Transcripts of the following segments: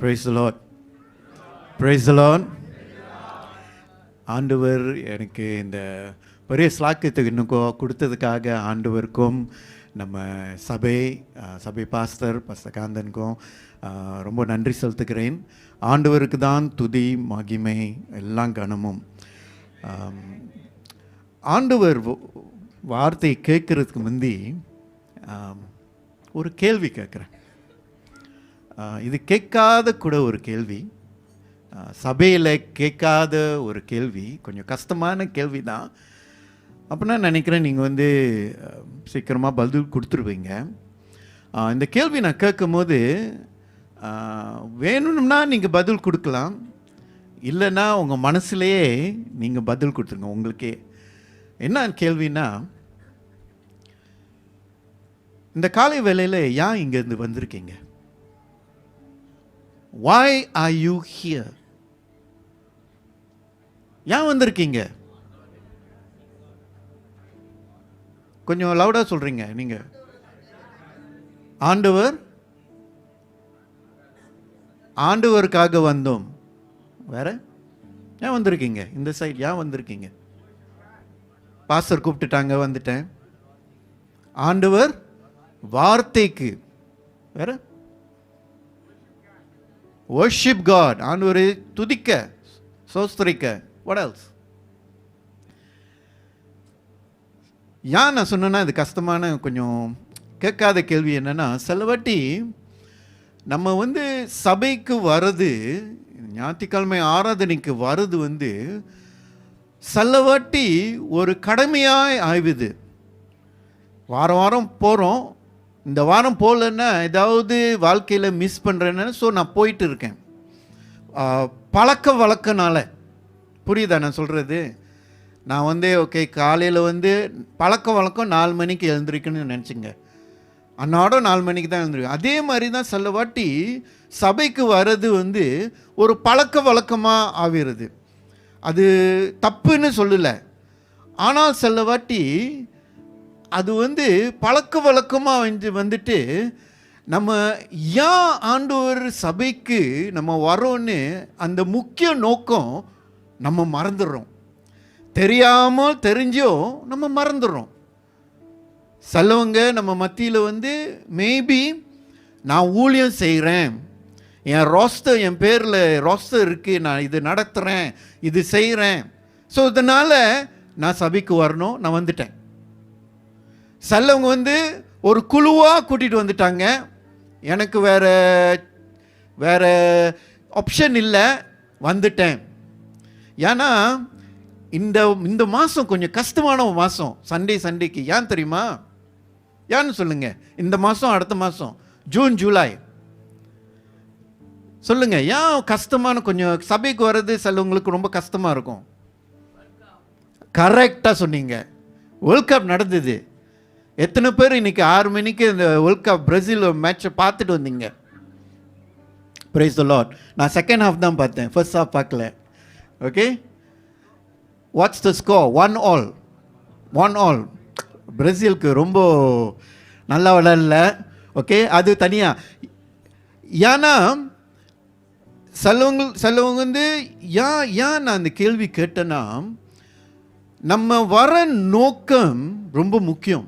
Praise the Lord. Praise the Lord. ஆண்டவர் எனக்கு இந்த பெரிய ஸ்லாக்கியத்துக்கு இன்னும் கொடுத்ததுக்காக ஆண்டவருக்கும் நம்ம சபை பாஸ்டர் காந்தனுக்கும் ரொம்ப நன்றி செலுத்துகிறேன். ஆண்டவருக்கு தான் துதி மகிமை எல்லாம் கனமும். ஆண்டவர் வார்த்தை கேட்கறதுக்கு முந்தி ஒரு கேள்வி கேட்குறேன். இது கேட்காத கூட ஒரு கேள்வி, சபையில் கேட்காத ஒரு கேள்வி, கொஞ்சம் கஷ்டமான கேள்வி தான். அப்படின்னா நினைக்கிறேன் நீங்கள் சீக்கிரமாக பதில் கொடுத்துருவீங்க. இந்த கேள்வி நான் கேட்கும் போது வேணும்னா நீங்கள் பதில் கொடுக்கலாம், இல்லைன்னா உங்கள் மனசுலேயே நீங்கள் பதில் கொடுத்துருங்க. உங்களுக்கே என்ன கேள்வின்னா, இந்த காலை வேளையில் ஏன் இங்கேருந்து வந்திருக்கீங்க? Why are you here? ஏன் வந்திருக்கீங்க? கொஞ்சம் லவுடா சொல்றீங்க நீங்க. ஆண்டவருக்காக வந்தோம். வேற ஏன் வந்திருக்கீங்க? இந்த சைடு ஏன் வந்திருக்கீங்க? பாஸ்டர் கூப்பிட்டுட்டாங்க, வந்துட்டேன். ஆண்டவர் வார்த்தைக்கு. வேற worship God, ஆண்டவரை துதிக்க சோஸ்தரிக்க. what else? ஏன் நான் சொன்னேன்னா, இது கஷ்டமான கொஞ்சம் கேட்காத கேள்வி. என்னன்னா, சில வாட்டி நம்ம சபைக்கு வர்றது, ஞாயிற்றுக்கிழமை ஆராதனைக்கு வர்றது சில வாட்டி ஒரு கடமையாக ஆய்வுது. வாரம் வாரம் போகிறோம், இந்த வாரம் போகலன்னா ஏதாவது வாழ்க்கையில் மிஸ் பண்ணுறேன்னு, ஸோ நான் போயிட்டு இருக்கேன். பழக்க வழக்கனால. புரியுதா நான் சொல்கிறது? நான் ஓகே காலையில் பழக்க வழக்கம் 4 மணிக்கு எழுந்திருக்கணும்னு நினச்சிங்க, அன்னாடம் 4 மணிக்கு தான் எழுந்திருக்கேன். அதே மாதிரி தான் சில வாட்டி சபைக்கு வர்றது ஒரு பழக்க வழக்கமாக ஆகிறது. அது தப்புன்னு சொல்லலை, ஆனால் சில வாட்டி அது பழக்க வழக்கமாக வந்துட்டு நம்ம ஏன் ஆண்டவர் சபைக்கு நம்ம வரோன்னு அந்த முக்கிய நோக்கம் நம்ம மறந்துடுறோம். தெரியாமல் தெரிஞ்சோ நம்ம மறந்துடுறோம். சிலவங்க நம்ம மத்தியில் மேபி நான் ஊழியம் செய்கிறேன், என் பேரில் ரோஸ்டர் இருக்குது, நான் இது நடத்துகிறேன், இது செய்கிறேன், ஸோ இதனால் நான் சபைக்கு வரணும், நான் வந்துட்டேன். சிலவங்க ஒரு குழுவாக கூட்டிகிட்டு வந்துட்டாங்க, எனக்கு வேற ஆப்ஷன் இல்லை, வந்துட்டேன். ஏன்னா இந்த மாதம் கொஞ்சம் கஷ்டமான மாதம். சண்டேக்கு ஏன் தெரியுமா? ஏன்னு சொல்லுங்க. இந்த மாதம், அடுத்த மாதம் ஜூன் ஜூலை, சொல்லுங்க ஏன் கஷ்டமான? கொஞ்சம் சபைக்கு வர்றது சிலவங்களுக்கு ரொம்ப கஷ்டமாக இருக்கும். கரெக்டாக சொன்னீங்க. வேர்ல்ட் கப் நடந்தது. எத்தனை பேர் இன்னைக்கு 6 மணிக்கு இந்த வேர்ல்ட் கப் பிரேசில் மேட்சை பார்த்துட்டு வந்தீங்க? Praise the Lord. நான் செகண்ட் ஹாஃப் தான் பார்த்தேன், ஃபர்ஸ்ட் ஹாஃப் பார்க்கல. Okay, what's the score? 1-all. பிரேசிலுக்கு ரொம்ப நல்லா விளையாடல. ஓகே, அது தனியாக. ஏன்னா சிலவங்க ஏன் நான் அந்த கேள்வி கேட்டேன்னா, நம்ம வர நோக்கம் ரொம்ப முக்கியம்.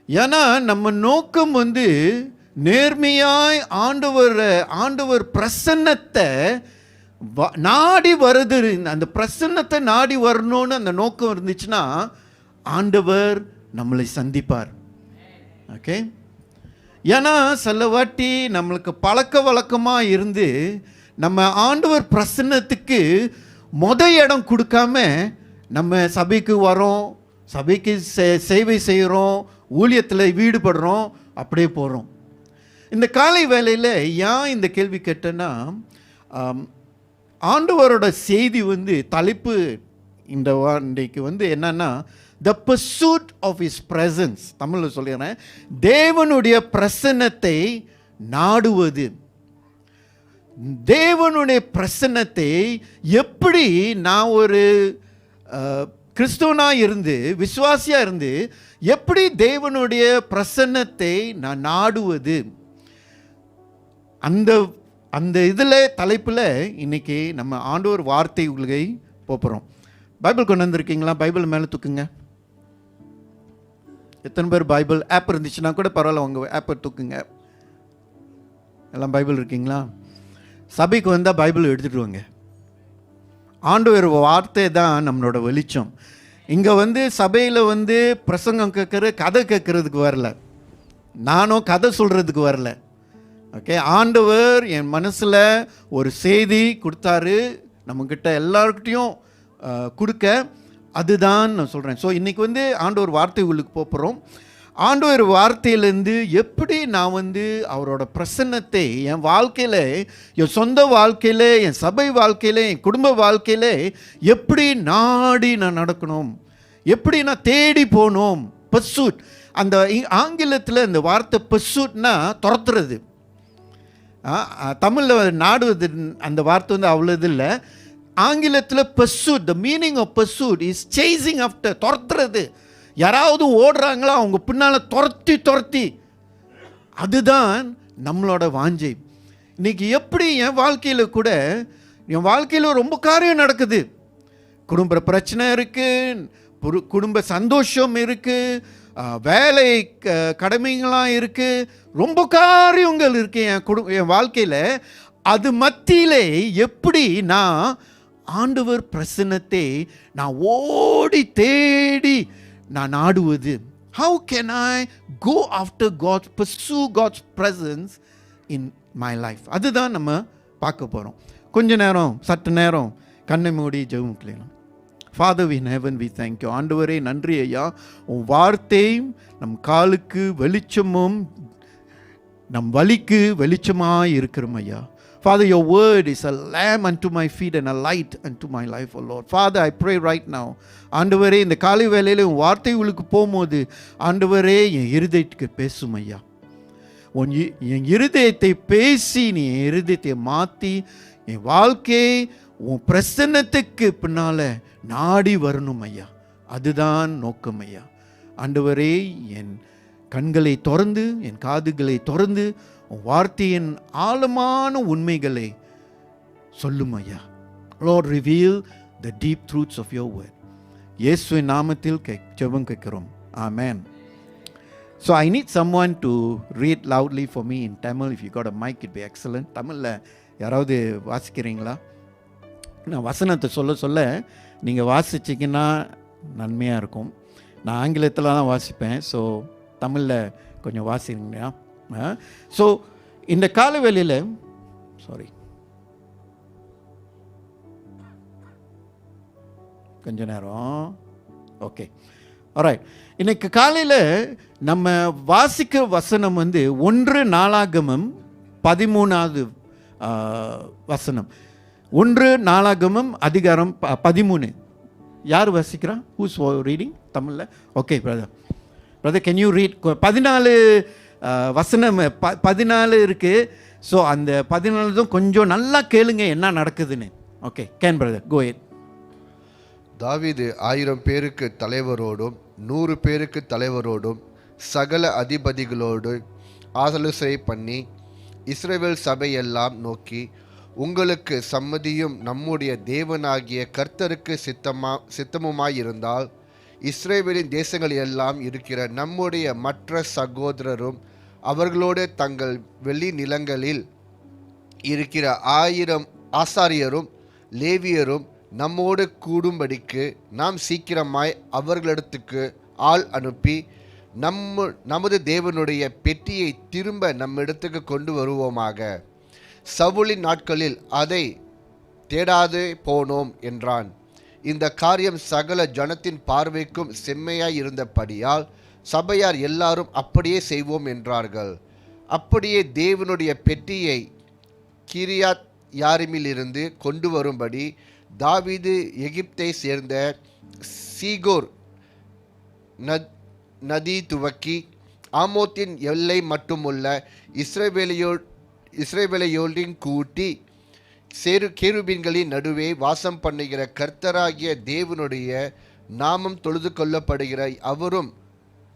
ஏன்னா நம்ம நோக்கம் நேர்மையாய் ஆண்டவர் பிரசன்னத்தை நாடி வருது. அந்த பிரசன்னத்தை நாடி வரணும்னு அந்த நோக்கம் இருந்துச்சுன்னா ஆண்டவர் நம்மளை சந்திப்பார். ஓகே, ஏன்னா சில வாட்டி நம்மளுக்கு பழக்க வழக்கமாக இருந்து நம்ம ஆண்டவர் பிரசன்னத்துக்கு இடம் கொடுக்காம நம்ம சபைக்கு வரோம், சபைக்கு சேவை செய்கிறோம், ஊழியத்தில் ஈடுபடுறோம், அப்படியே போகிறோம். இந்த காலை வேளையில் ஏன் இந்த கேள்வி கேட்டேன்னா, ஆண்டவரோட செய்தி தலைப்பு இன்றைக்கு என்னன்னா, த பர்சூட் ஆஃப் ஹிஸ் பிரசன்ஸ். தமிழில் சொல்லிடுறேன், தேவனுடைய பிரசன்னத்தை நாடுவது. தேவனுடைய பிரசன்னத்தை எப்படி நான் ஒரு கிறிஸ்துவனாக இருந்து, விசுவாசியாக இருந்து எப்படி தேவனுடைய பிரசன்னத்தை நான் நாடுவது, அந்த அந்த இதில் தலைப்பில் இன்றைக்கி நம்ம ஆண்டவர் வார்த்தை உலகை போகிறோம். பைபிள் கொண்டு வந்திருக்கீங்களா? பைபிள் மேலே தூக்குங்க. எத்தனை பேர் பைபிள் ஆப் இருந்துச்சுன்னா கூட பரவாயில்ல, உங்கள் ஆப்பை தூக்குங்க. எல்லாம் பைபிள் இருக்கீங்களா? சபைக்கு வந்தால் பைபிள் எடுத்துகிட்டு வாங்க. ஆண்டவர் வார்த்தை தான் நம்மளோட வெளிச்சம். இங்கே சபையில் பிரசங்கம் கதை கேட்குறதுக்கு வரல, நானும் கதை சொல்கிறதுக்கு வரல. ஓகே, ஆண்டவர் என் மனசில் ஒரு செய்தி கொடுத்தாரு, நம்மக்கிட்ட எல்லாருக்கிட்டையும் கொடுக்க, அதுதான் நான் சொல்கிறேன். ஸோ இன்றைக்கி ஆண்டவர் வார்த்தை உங்களுக்கு போகிறோம். ஆண்டவர் வார்த்தையிலேருந்து எப்படி நான் அவரோட பிரசன்னத்தை என் வாழ்க்கையில், என் சொந்த வாழ்க்கையில், என் சபை வாழ்க்கையில், என் குடும்ப வாழ்க்கையில் எப்படி நாடி நான் நடக்கணும், எப்படி நான் தேடி போகணும். பர்சூட், அந்த ஆங்கிலத்தில் இந்த வார்த்தை பர்சூட்னா துரத்துறது. தமிழில் நாடுவது அந்த வார்த்தை அவ்வளோ இது இல்லை. ஆங்கிலத்தில் pursuit, the meaning of pursuit is chasing after, துரத்துறது. யாராவது ஓடுறாங்களா அவங்க பின்னால் துரத்தி, அதுதான் நம்மளோட வாஞ்சை. இன்றைக்கி எப்படி என் வாழ்க்கையில் கூட, என் வாழ்க்கையில் ரொம்ப காரியம் நடக்குது. குடும்ப பிரச்சனை இருக்குது, குடும்ப சந்தோஷம் இருக்குது, வேலை கடமைகள்லாம் இருக்குது, ரொம்ப காரியங்கள் இருக்குது என் வாழ்க்கையில். அது மத்தியிலே எப்படி நான் ஆண்டவர் பிரசன்னத்தை நான் ஓடி தேடி நான் நாடுவது? How can I go after God, pursue God's presence in my life? அதுதான் நம்ம பார்க்க போகிறோம். கொஞ்ச நேரம், சற்று நேரம் கண்ணை மூடி ஜெபம் செய்யலாம். Father in heaven, we thank you. ஆண்டவரே நன்றி ஐயா, உன் வார்த்தையும் நம் காலுக்கு வெளிச்சமும் நம் வழிக்கு வெளிச்சமாக இருக்கிறோம் ஐயா. Father, your word is a lamp unto my feet and a light unto my life, O Lord. Father, I pray right now, ஆண்டவரே இந்த காலை வேளையில் உன் வார்த்தை உங்களுக்கு போகும்போது ஆண்டவரே என் இருதயத்துக்கு பேசும் ஐயா. என் இருதயத்தை பேசி நீ என் இருதயத்தை மாற்றி என் வாழ்க்கையை உன் பிரசன்னத்துக்கு பின்னால் நாடி வரணும் ஐயா. அதுதான் நோக்கம் ஐயா. ஆண்டவரே என் கண்களை திறந்து, என் காதுகளை திறந்து உன் வார்த்தையின் ஆழமான உண்மைகளை சொல்லும் ஐயா. Lord, reveal the deep truths of your word. இயேசுவின் நாமத்தில் ஜெபம் கேட்கிறோம். Amen. So I need someone to read loudly for me in Tamil. If you got a mic, it'd be excellent. தமிழில் யாராவது வாசிக்கிறீங்களா? நான் வசனத்தை சொல்ல நீங்கள் வாசிச்சிங்கன்னா நன்மையாக இருக்கும். நான் ஆங்கிலத்தில் தான் வாசிப்பேன். ஸோ தமிழில் கொஞ்சம் வாசிங்களா? ஸோ இந்த காலவெளியில் கொஞ்ச நேரம் ஓகே, ஆல்ரைட். இன்னைக்கு காலையில் நம்ம வாசிக்க வசனம் 1 நாளாகமம் 13வது வசனம். 1 நாளாகமம் அதிகாரம் 13. யார் வாசிக்கிறா? ஹூஸ் ரீடிங் தமிழில்? Okay brother can you read? 14 வசனம் 14 இருக்குது. ஸோ அந்த 14 தான் கொஞ்சம் நல்லா கேளுங்க என்ன நடக்குதுன்னு. Okay, can brother go ahead. தாவீது 1000 பேருக்கு தலைவரோடும் 100 பேருக்கு தலைவரோடும் சகல அதிபதிகளோடு ஆலோசனை பண்ணி இஸ்ரவேல் சபையெல்லாம் நோக்கி, உங்களுக்கு சம்மதியும் நம்முடைய தேவனாகிய கர்த்தருக்கு சித்தமுமாயிருந்தால் இஸ்ரவேலின் தேசங்கள் எல்லாம் இருக்கிற நம்முடைய மற்ற சகோதரரும் அவர்களோடு தங்கள் வெளி நிலங்களில் இருக்கிற 1000 ஆசாரியரும் லேவியரும் நம்மோடு கூடும்படிக்கு நாம் சீக்கிரமாய் அவர்களிடத்துக்கு ஆள் அனுப்பி நமது தேவனுடைய பெட்டியை திரும்ப நம்மிடத்துக்கு கொண்டு வருவோமாக. சவுலின் நாட்களில் அதை தேடாது போனோம் என்றான். இந்த காரியம் சகல ஜனத்தின் பார்வைக்கும் செம்மையாய் இருந்தபடியால் சபையார் எல்லாரும் அப்படியே செய்வோம் என்றார்கள். அப்படியே தேவனுடைய பெட்டியை கிரியாத் யாரிமிலிருந்து கொண்டு வரும்படி தாவீது எகிப்தை சேர்ந்த சீகோர் நதி துவக்கி ஆமோத்தின் எல்லை மட்டுமுள்ள இஸ்ரவேலையோடின் கூட்டி கேருபீன்களின் நடுவே வாசம் பண்ணுகிற கர்த்தராகிய தேவனுடைய நாமம் தொழுது கொள்ளப்படுகிற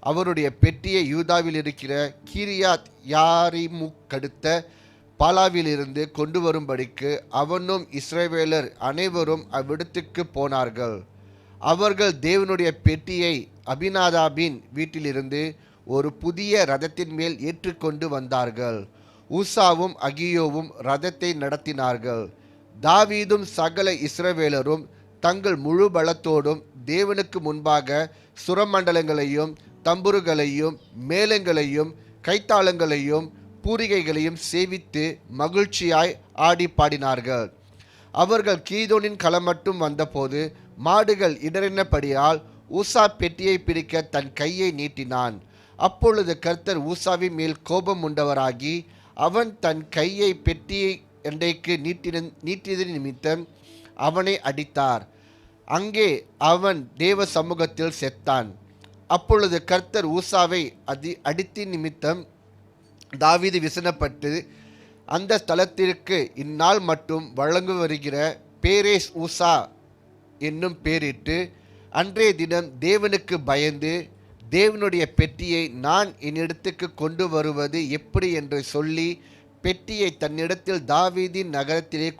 அவருடைய பெட்டியை யூதாவில் இருக்கிற கிரியாத் யாரிமுக்கடுத்த பாலாவிலிருந்து கொண்டு வரும்படிக்கு அவனும் இஸ்ரவேலர் அனைவரும் அவ்விடத்துக்கு போனார்கள். அவர்கள் தேவனுடைய பெட்டியை அபினாதாபின் வீட்டிலிருந்து ஒரு புதிய ரதத்தின் மேல் ஏற்றுக்கொண்டு வந்தார்கள். ஊசாவும் அகியோவும் ரதத்தை நடத்தினார்கள். தாவீதும் சகல இஸ்ரவேலரும் தங்கள் முழு பலத்தோடும் தேவனுக்கு முன்பாக சுரமண்டலங்களையும் தம்புருகளையும் மேளங்களையும் கைத்தாளங்களையும் பூரிகைகளையும் சேவித்து மகிழ்ச்சியாய் ஆடி பாடினார்கள். அவர்கள் கீதோனின் களம் மட்டும் வந்தபோது மாடுகள் இடறினபடியால் ஊசா பெட்டியை பிடிக்க தன் கையை நீட்டினான். அப்பொழுது கர்த்தர் ஊசாவின் மேல் கோபம் உண்டவராகி அவன் தன் கையை பெட்டியை எண்டைக்கு நீட்டியது நிமித்தம் அவனை அடித்தார். அங்கே அவன் தேவ சமூகத்தில் செத்தான். அப்பொழுது கர்த்தர் ஊசாவை அடித்த நிமித்தம் தாவீது விசனப்பட்டு அந்த ஸ்தலத்திற்கு இந்நாள் மட்டும் வழங்கு வருகிற பேரேஸ் ஊசா என்னும் பேரிட்டு அன்றைய தினம் தேவனுக்கு பயந்து தேவனுடைய பெட்டியை நான் என்னிடத்துக்கு கொண்டு வருவது எப்படி என்று சொல்லி பெட்டியை தன்னிடத்தில் தாவீதின் நகரத்திலே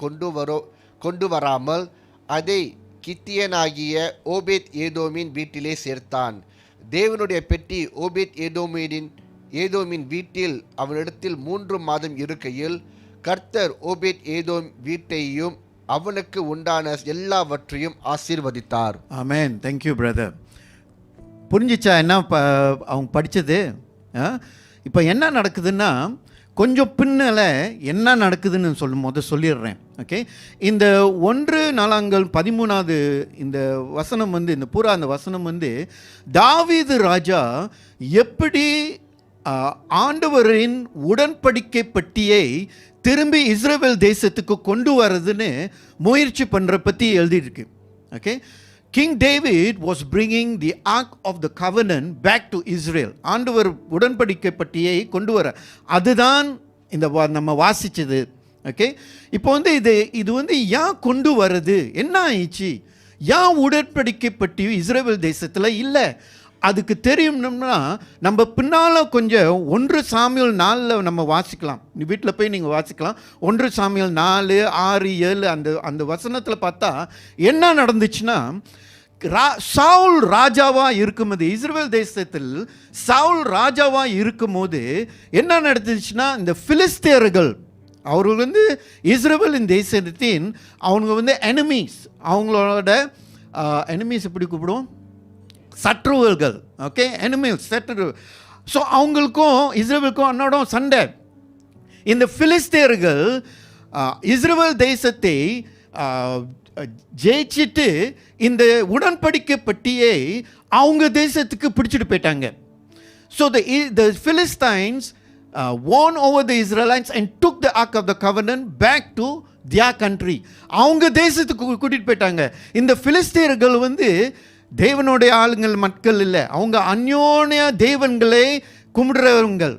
கொண்டு வராமல் அதை கித்தியனாகிய ஓபேத் ஏதோமின் வீட்டிலே சேர்த்தான். தேவனுடைய பெட்டி ஓபேத் ஏதோமின் வீட்டில் அவனிடத்தில் 3 மாதம் இருக்கையில் கர்த்தர் ஓபேத் ஏதோம் வீட்டையும் அவனுக்கு உண்டான எல்லாவற்றையும் ஆசீர்வதித்தார். ஆமென். Thank you brother. புரிஞ்சிச்சா என்ன அவங்க படித்தது? இப்போ என்ன நடக்குதுன்னா, கொஞ்சம் பின்னல என்ன நடக்குதுன்னு சொல்லிடுறேன். ஓகே, இந்த 1 நாளாகமம் 13வது இந்த வசனம் வந்து, இந்த பூரா அந்த வசனம் வந்து தாவீது ராஜா எப்படி ஆண்டவரின் உடன்படிக்கை பட்டியை திரும்பி இஸ்ரவேல் தேசத்துக்கு கொண்டு வரதுன்னு முயற்சி பண்ணுற பற்றி எழுதியிருக்கு. Okay, King David was bringing the Ark of the Covenant back to Israel. ஆண்டவர் உடன்படிக்கை பட்டியை கொண்டு வர, அதுதான் இந்த நம்ம வாசிச்சது. ஓகே, இப்போ வந்து இது வந்து ஏன் கொண்டு வர்றது, என்ன ஆயிடுச்சு, ஏன் உடன்படிக்கை பட்டி இஸ்ரவேல் தேசத்தில் இல்லை? அதுக்கு தெரியும்னா நம்ம பின்னால் கொஞ்சம் 1 சாமுவேல் 4 நம்ம வாசிக்கலாம். வீட்டில் போய் நீங்கள் வாசிக்கலாம். 1 சாமுவேல் 4, 6, 7 அந்த வசனத்தில் பார்த்தா என்ன நடந்துச்சுன்னா, சவுல் ராஜாவாக இருக்கும்போது, இஸ்ரவேல் தேசத்தில் சவுல் ராஜாவாக இருக்கும்போது என்ன நடந்துச்சுன்னா, இந்த பிலிஸ்தேயர்கள் அவர்கள் வந்து இஸ்ரவேலின் தேசத்தின் அவங்க வந்து எனிமீஸ், அவங்களோட எனிமீஸ் எப்படி கூப்பிடுவோம், சத்ருவர்கள். ஓகே, எனிமீஸ், சத்ரு. ஸோ அவங்களுக்கும் இஸ்ரவேலுக்கும் அன்னோட சண்டை. இந்த பிலிஸ்தேயர்கள் இஸ்ரவேல் தேசத்தை ஜெயிச்சுட்டு இந்த உடன்படிக்கை பட்டியை அவங்க தேசத்துக்கு பிடிச்சிட்டு போயிட்டாங்க. So the Philistines won over the Israelites and took the Ark of the Covenant back to their country. அவங்க தேசத்துக்கு கூட்டிகிட்டு போயிட்டாங்க. இந்த பிலிஸ்தேயர்கள் வந்து தேவனுடைய ஆளுங்கள் மக்கள் இல்லை, அவங்க அந்யோன்ய தேவன்களை கும்பிடுறவங்கள்.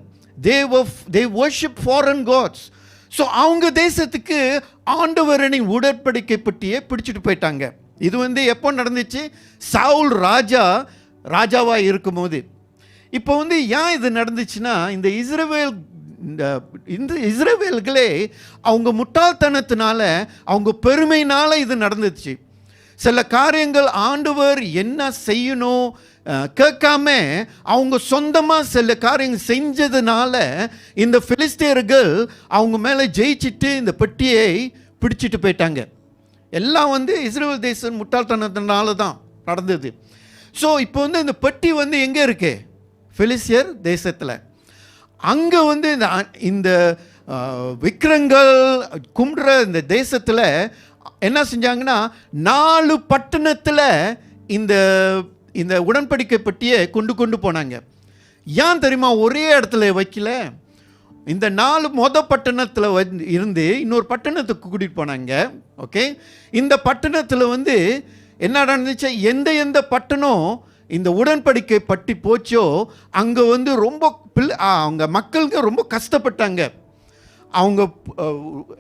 they worship foreign gods. So அவங்க தேசத்துக்கு ஆண்டவரின் உடன்படிக்கை பட்டியை பிடிச்சிட்டு போயிட்டாங்க. இது வந்து எப்போ நடந்துச்சு, சவுல் ராஜாவாக இருக்கும்போது. இப்போ வந்து ஏன் இது நடந்துச்சுன்னா, இந்த இஸ்ரவேல்களே அவங்க முட்டாள்தனத்தினால, அவங்க பெருமையினால இது நடந்துச்சு. சில காரியங்கள் ஆண்டவர் என்ன செய்யணும் கேட்காம அவங்க சொந்தமாக சில காரியங்கள் செஞ்சதுனால இந்த பிலிஸ்தேயர்கள் அவங்க மேலே ஜெயிச்சுட்டு இந்த பெட்டியை பிடிச்சிட்டு போயிட்டாங்க. எல்லாம் வந்து இஸ்ரவேல் தேசம் முட்டாள்தனத்தினால தான் நடந்தது. ஸோ இப்போ வந்து இந்த பெட்டி வந்து எங்கே இருக்கு, பிலிஸ்தியர் தேசத்தில். அங்கே வந்து இந்த விக்கிரங்கள் கும்பிடுற இந்த தேசத்தில் என்ன செஞ்சாங்கன்னா, 4 பட்டணத்தில் இந்த உடன்படிக்கை பட்டியை கொண்டு போனாங்க. ஏன் தெரியுமா, ஒரே இடத்துல வைக்கல. இந்த 4 பட்டணத்தில் இருந்து இன்னொரு பட்டணத்துக்கு கூட்டிகிட்டு போனாங்க. ஓகே, இந்த பட்டணத்தில் வந்து என்ன நடந்துச்சு, எந்த பட்டணம் இந்த உடன்படிக்கை பட்டி போச்சோ அங்கே வந்து ரொம்ப அவங்க மக்களுக்கு ரொம்ப கஷ்டப்பட்டாங்க. அவங்க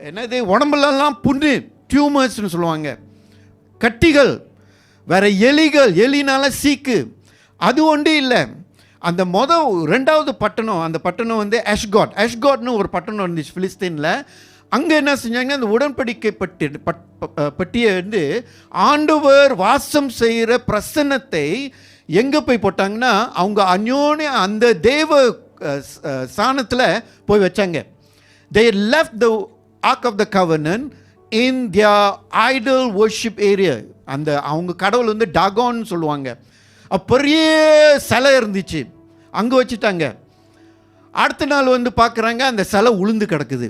என்னது உடம்புலலாம் புண்ணு, டியூமர்ஸ்னு சொல்லுவாங்க, கட்டிகள், வேற எலினால சீக்கு, அது ஒன்றும் இல்லை. அந்த ரெண்டாவது பட்டணம், அந்த பட்டணம் வந்து அஷ்காட்னு ஒரு பட்டணம் இருந்துச்சு பிலிஸ்தீனில். அங்கே என்ன செஞ்சாங்கன்னா, அந்த உடன்படிக்கை பட்டியை வந்து ஆண்டவர் வாசம் செய்கிற பிரசன்னத்தை எங்கே போய் போட்டாங்கன்னா, அவங்க அந்யோன்ய அந்த தேவ ஸ்தானத்தில் போய் வச்சாங்க. They left the Ark of the Covenant in their idol worship area. அந்த அவங்க கடவுள் வந்து டாகான்னு சொல்லுவாங்க. பெரிய சிலை இருந்துச்சு, அங்கே வச்சுட்டாங்க. அடுத்த நாள் வந்து பார்க்குறாங்க, அந்த சிலை உளுந்து கிடக்குது.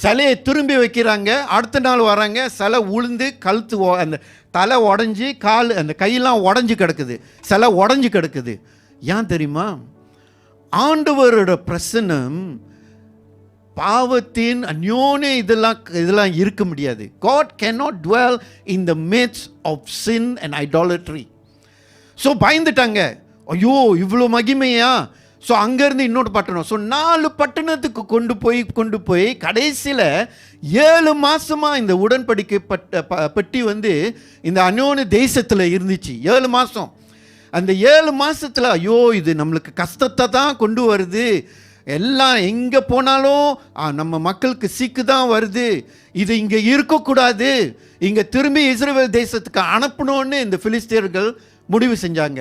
சிலையை திரும்பி வைக்கிறாங்க. அடுத்த நாள் வராங்க, சிலை உளுந்து கழுத்து அந்த தலை உடஞ்சி அந்த கையெல்லாம் உடஞ்சி கிடக்குது, சிலை உடஞ்சி கிடக்குது. ஏன் தெரியுமா? ஆண்டவரோட பிரசன்னம் பாவத்தின் அந்யோன்ய இதெல்லாம் இருக்க முடியாது. God cannot dwell in the midst of sin and idolatry. So பயந்துட்டாங்க, ஐயோ இவ்வளோ மகிமையா? ஸோ அங்கேருந்து இன்னொரு பட்டணம், ஸோ 4 பட்டணத்துக்கு கொண்டு போய் கடைசியில் 7 மாதமாக இந்த உடன்படிக்கை பெட்டி வந்து இந்த அந்யோன்ய தேசத்தில் இருந்துச்சு. 7 மாதம். அந்த 7 மாதத்தில் ஐயோ இது நம்மளுக்கு கஷ்டத்தை தான் கொண்டு வருது, எல்லாம் எங்கே போனாலும் நம்ம மக்களுக்கு சிக்கு தான் வருது, இது இங்கே இருக்கக்கூடாது, இங்கே திரும்பி இஸ்ரவேல் தேசத்துக்கு அனுப்பணும்னு இந்த பிலிஸ்தியர்கள் முடிவு செஞ்சாங்க.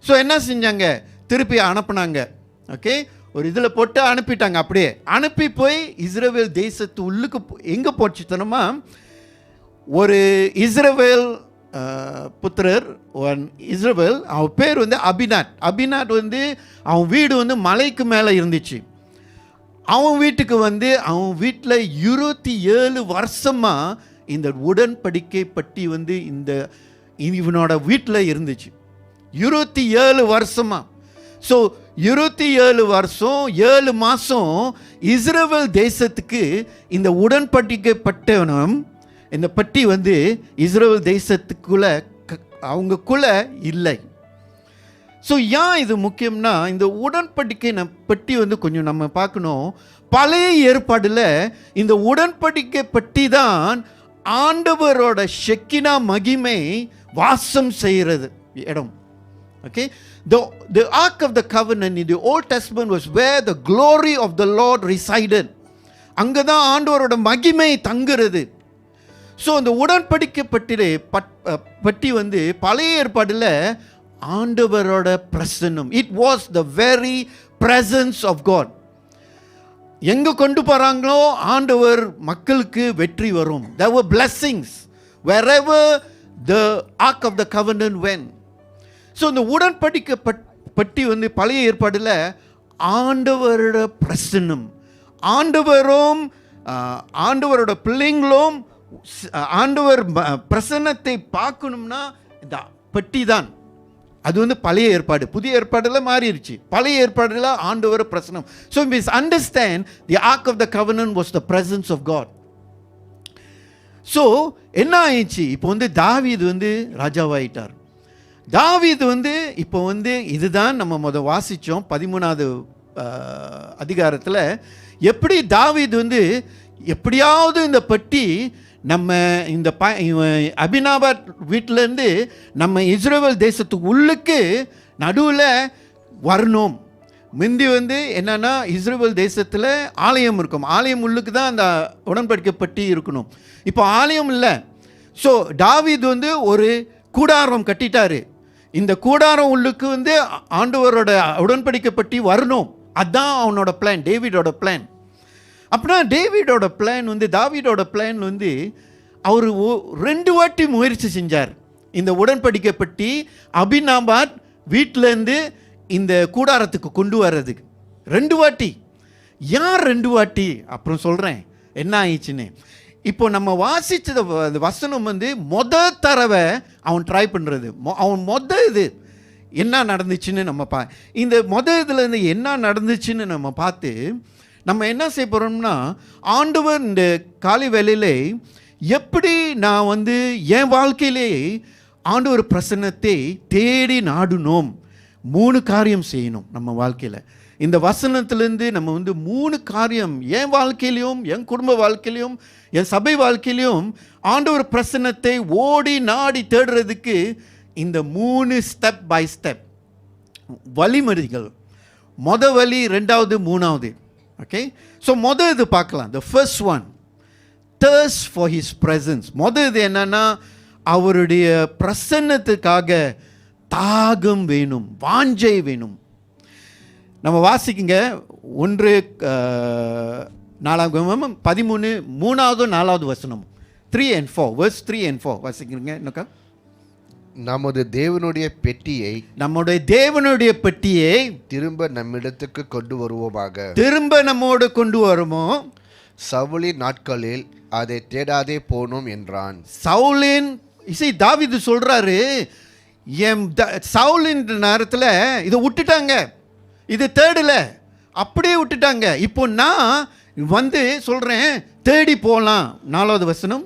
ஸோ என்ன செஞ்சாங்க? திருப்பி அனுப்புனாங்க. ஓகே, ஒரு இதில் போட்டு அனுப்பிட்டாங்க. அப்படியே அனுப்பி போய் இஸ்ரவேல் தேசத்து உள்ளுக்கு எங்கே போச்சு தெரியுமா? ஒரு இஸ்ரவேல் புத்திரர் இஸ்ரவேல், அவன் பேர் வந்து அபினாட் வந்து அவன் வீடு வந்து மலைக்கு மேலே இருந்துச்சு. அவன் வீட்டுக்கு வந்து அவன் வீட்டில் 27 வருஷமாக இந்த உடன்படிக்கை பட்டி வந்து இவனோட வீட்டில் இருந்துச்சு. 27 வருஷமாக. ஸோ 27 வருஷம் 7 மாதம் இஸ்ரவேல் தேசத்துக்கு இந்த உடன்படிக்கை பட்டணம், இந்த பட்டி வந்து இஸ்ரவேல் தேசத்துக்குள்ள அவங்கக்குள்ள இல்லை. ஸோ ஏன் இது முக்கியம்னா, இந்த உடன்படிக்கை பட்டி வந்து கொஞ்சம் நம்ம பார்க்கணும். பழைய ஏற்பாடில் இந்த உடன்படிக்கை பட்டி தான் ஆண்டவரோட ஷெக்கினா மகிமை வாசம் செய்கிறது இடம். Okay, the Ark of the Covenant in the Old Testament was where the glory of the Lord resided. அங்கே தான் ஆண்டவரோட மகிமை தங்குறது. ஸோ இந்த உடன்படிக்கை பட்டி வந்து பழைய ஏற்பாடில் ஆண்டவரோட பிரசன்னம். It was the very presence of God. எங்கே கொண்டு போகிறாங்களோ ஆண்டவர் மக்களுக்கு வெற்றி வரும். There were blessings wherever the Ark of the Covenant went. So இந்த உடன்படிக்கை பட்டி வந்து பழைய ஏற்பாடில் ஆண்டவரோட பிரசன்னம், ஆண்டவரோட பிள்ளைங்களும் ஆண்டவர் பிரசன்னத்தை பார்க்கணும்னா இந்த பெட்டி தான். அது வந்து பழைய ஏற்பாடு. புதிய ஏற்பாடில் மாறிடுச்சு. பழைய ஏற்பாடில் ஆண்டவர் பிரசன்னம். So we understand the Ark of the Covenant was the presence of God. So என்ன ஆயிடுச்சு? இப்போ வந்து தாவீது வந்து ராஜாவாயிட்டார். தாவீது வந்து இப்போ வந்து இதுதான் நம்ம வாசித்தோம் 13வது அதிகாரத்தில். எப்படி தாவீது வந்து எப்படியாவது இந்த பெட்டி நம்ம இந்த அபினாபாத் வீட்டிலேருந்து நம்ம இஸ்ரவேல் தேசத்துக்கு உள்ளுக்கு நடுவில் வரணும். முந்தி வந்து என்னென்னா இஸ்ரவேல் தேசத்தில் ஆலயம் இருக்கும், ஆலயம் உள்ளுக்கு தான் அந்த உடன்படிக்கை பட்டி இருக்கணும். இப்போ ஆலயம் இல்லை. ஸோ தாவீது வந்து ஒரு கூடாரம் கட்டிட்டாரு. இந்த கூடாரம் உள்ளுக்கு வந்து ஆண்டவரோட உடன்படிக்கை பட்டி வரணும். அதுதான் அவனோட பிளான், டேவிடோட பிளான். அப்படின்னா டேவிடோட பிளான் வந்து தாவீடோட பிளான் வந்து அவர் 2 வாட்டி முயற்சி செஞ்சார். இந்த உடன்படிக்கை பட்டி அபினாபாத் வீட்டிலேருந்து இந்த கூடாரத்துக்கு கொண்டு வர்றதுக்கு 2 வாட்டி. யார் 2 வாட்டி? அப்புறம் சொல்கிறேன் என்ன ஆயிடுச்சுன்னு. இப்போ நம்ம வாசித்த வசனம் வந்து தடவை அவன் ட்ரை பண்ணுறது. அவன் இது என்ன நடந்துச்சுன்னு நம்ம இந்த இதுலேருந்து என்ன நடந்துச்சுன்னு நம்ம பார்த்து நம்ம என்ன செய்ய போகிறோம்னா, ஆண்டவர் இந்த காலை வேளையிலே எப்படி நான் வந்து என் வாழ்க்கையிலே ஆண்டவர் பிரசன்னத்தை தேடி நாடணும், 3 காரியம் செய்யணும் நம்ம வாழ்க்கையில். இந்த வசனத்திலேருந்து நம்ம வந்து 3 காரியம் என் வாழ்க்கையிலையும் என் குடும்ப வாழ்க்கையிலையும் என் சபை வாழ்க்கையிலையும் ஆண்டவர் பிரசன்னத்தை ஓடி நாடி தேடுறதுக்கு இந்த 3 ஸ்டெப் பை ஸ்டெப். வழிமுறைகள். வழி, ரெண்டாவது, மூணாவது. ஓகே, ஸோ இது பார்க்கலாம். The first one, thirst for his presence. இது என்னன்னா, அவருடைய பிரசன்னத்துக்காக தாகம் வேணும், வாஞ்சை வேணும். நம்ம வாசிக்குங்க 1 3வது 4வது வசனம், 3 and 4, verse 3 and 4 வாசிக்கிறீங்க. என்னக்கா? நம்முடைய தேவனுடைய பெட்டியை திரும்ப நம்மிடத்துக்கு கொண்டு வருவோமாக. திரும்ப நம்மோடு கொண்டு வருமோ. சவுலின் நாட்களில் அதை தேடாதே போனோம் என்றான். சவுலின் தாவீது சொல்றாரு, சவுலின் நேரத்தில் இதை விட்டுட்டாங்க, இது தேடல, அப்படியே விட்டுட்டாங்க. இப்போ நான் சொல்றேன், தேடி போலாம். 4வது வசனம்,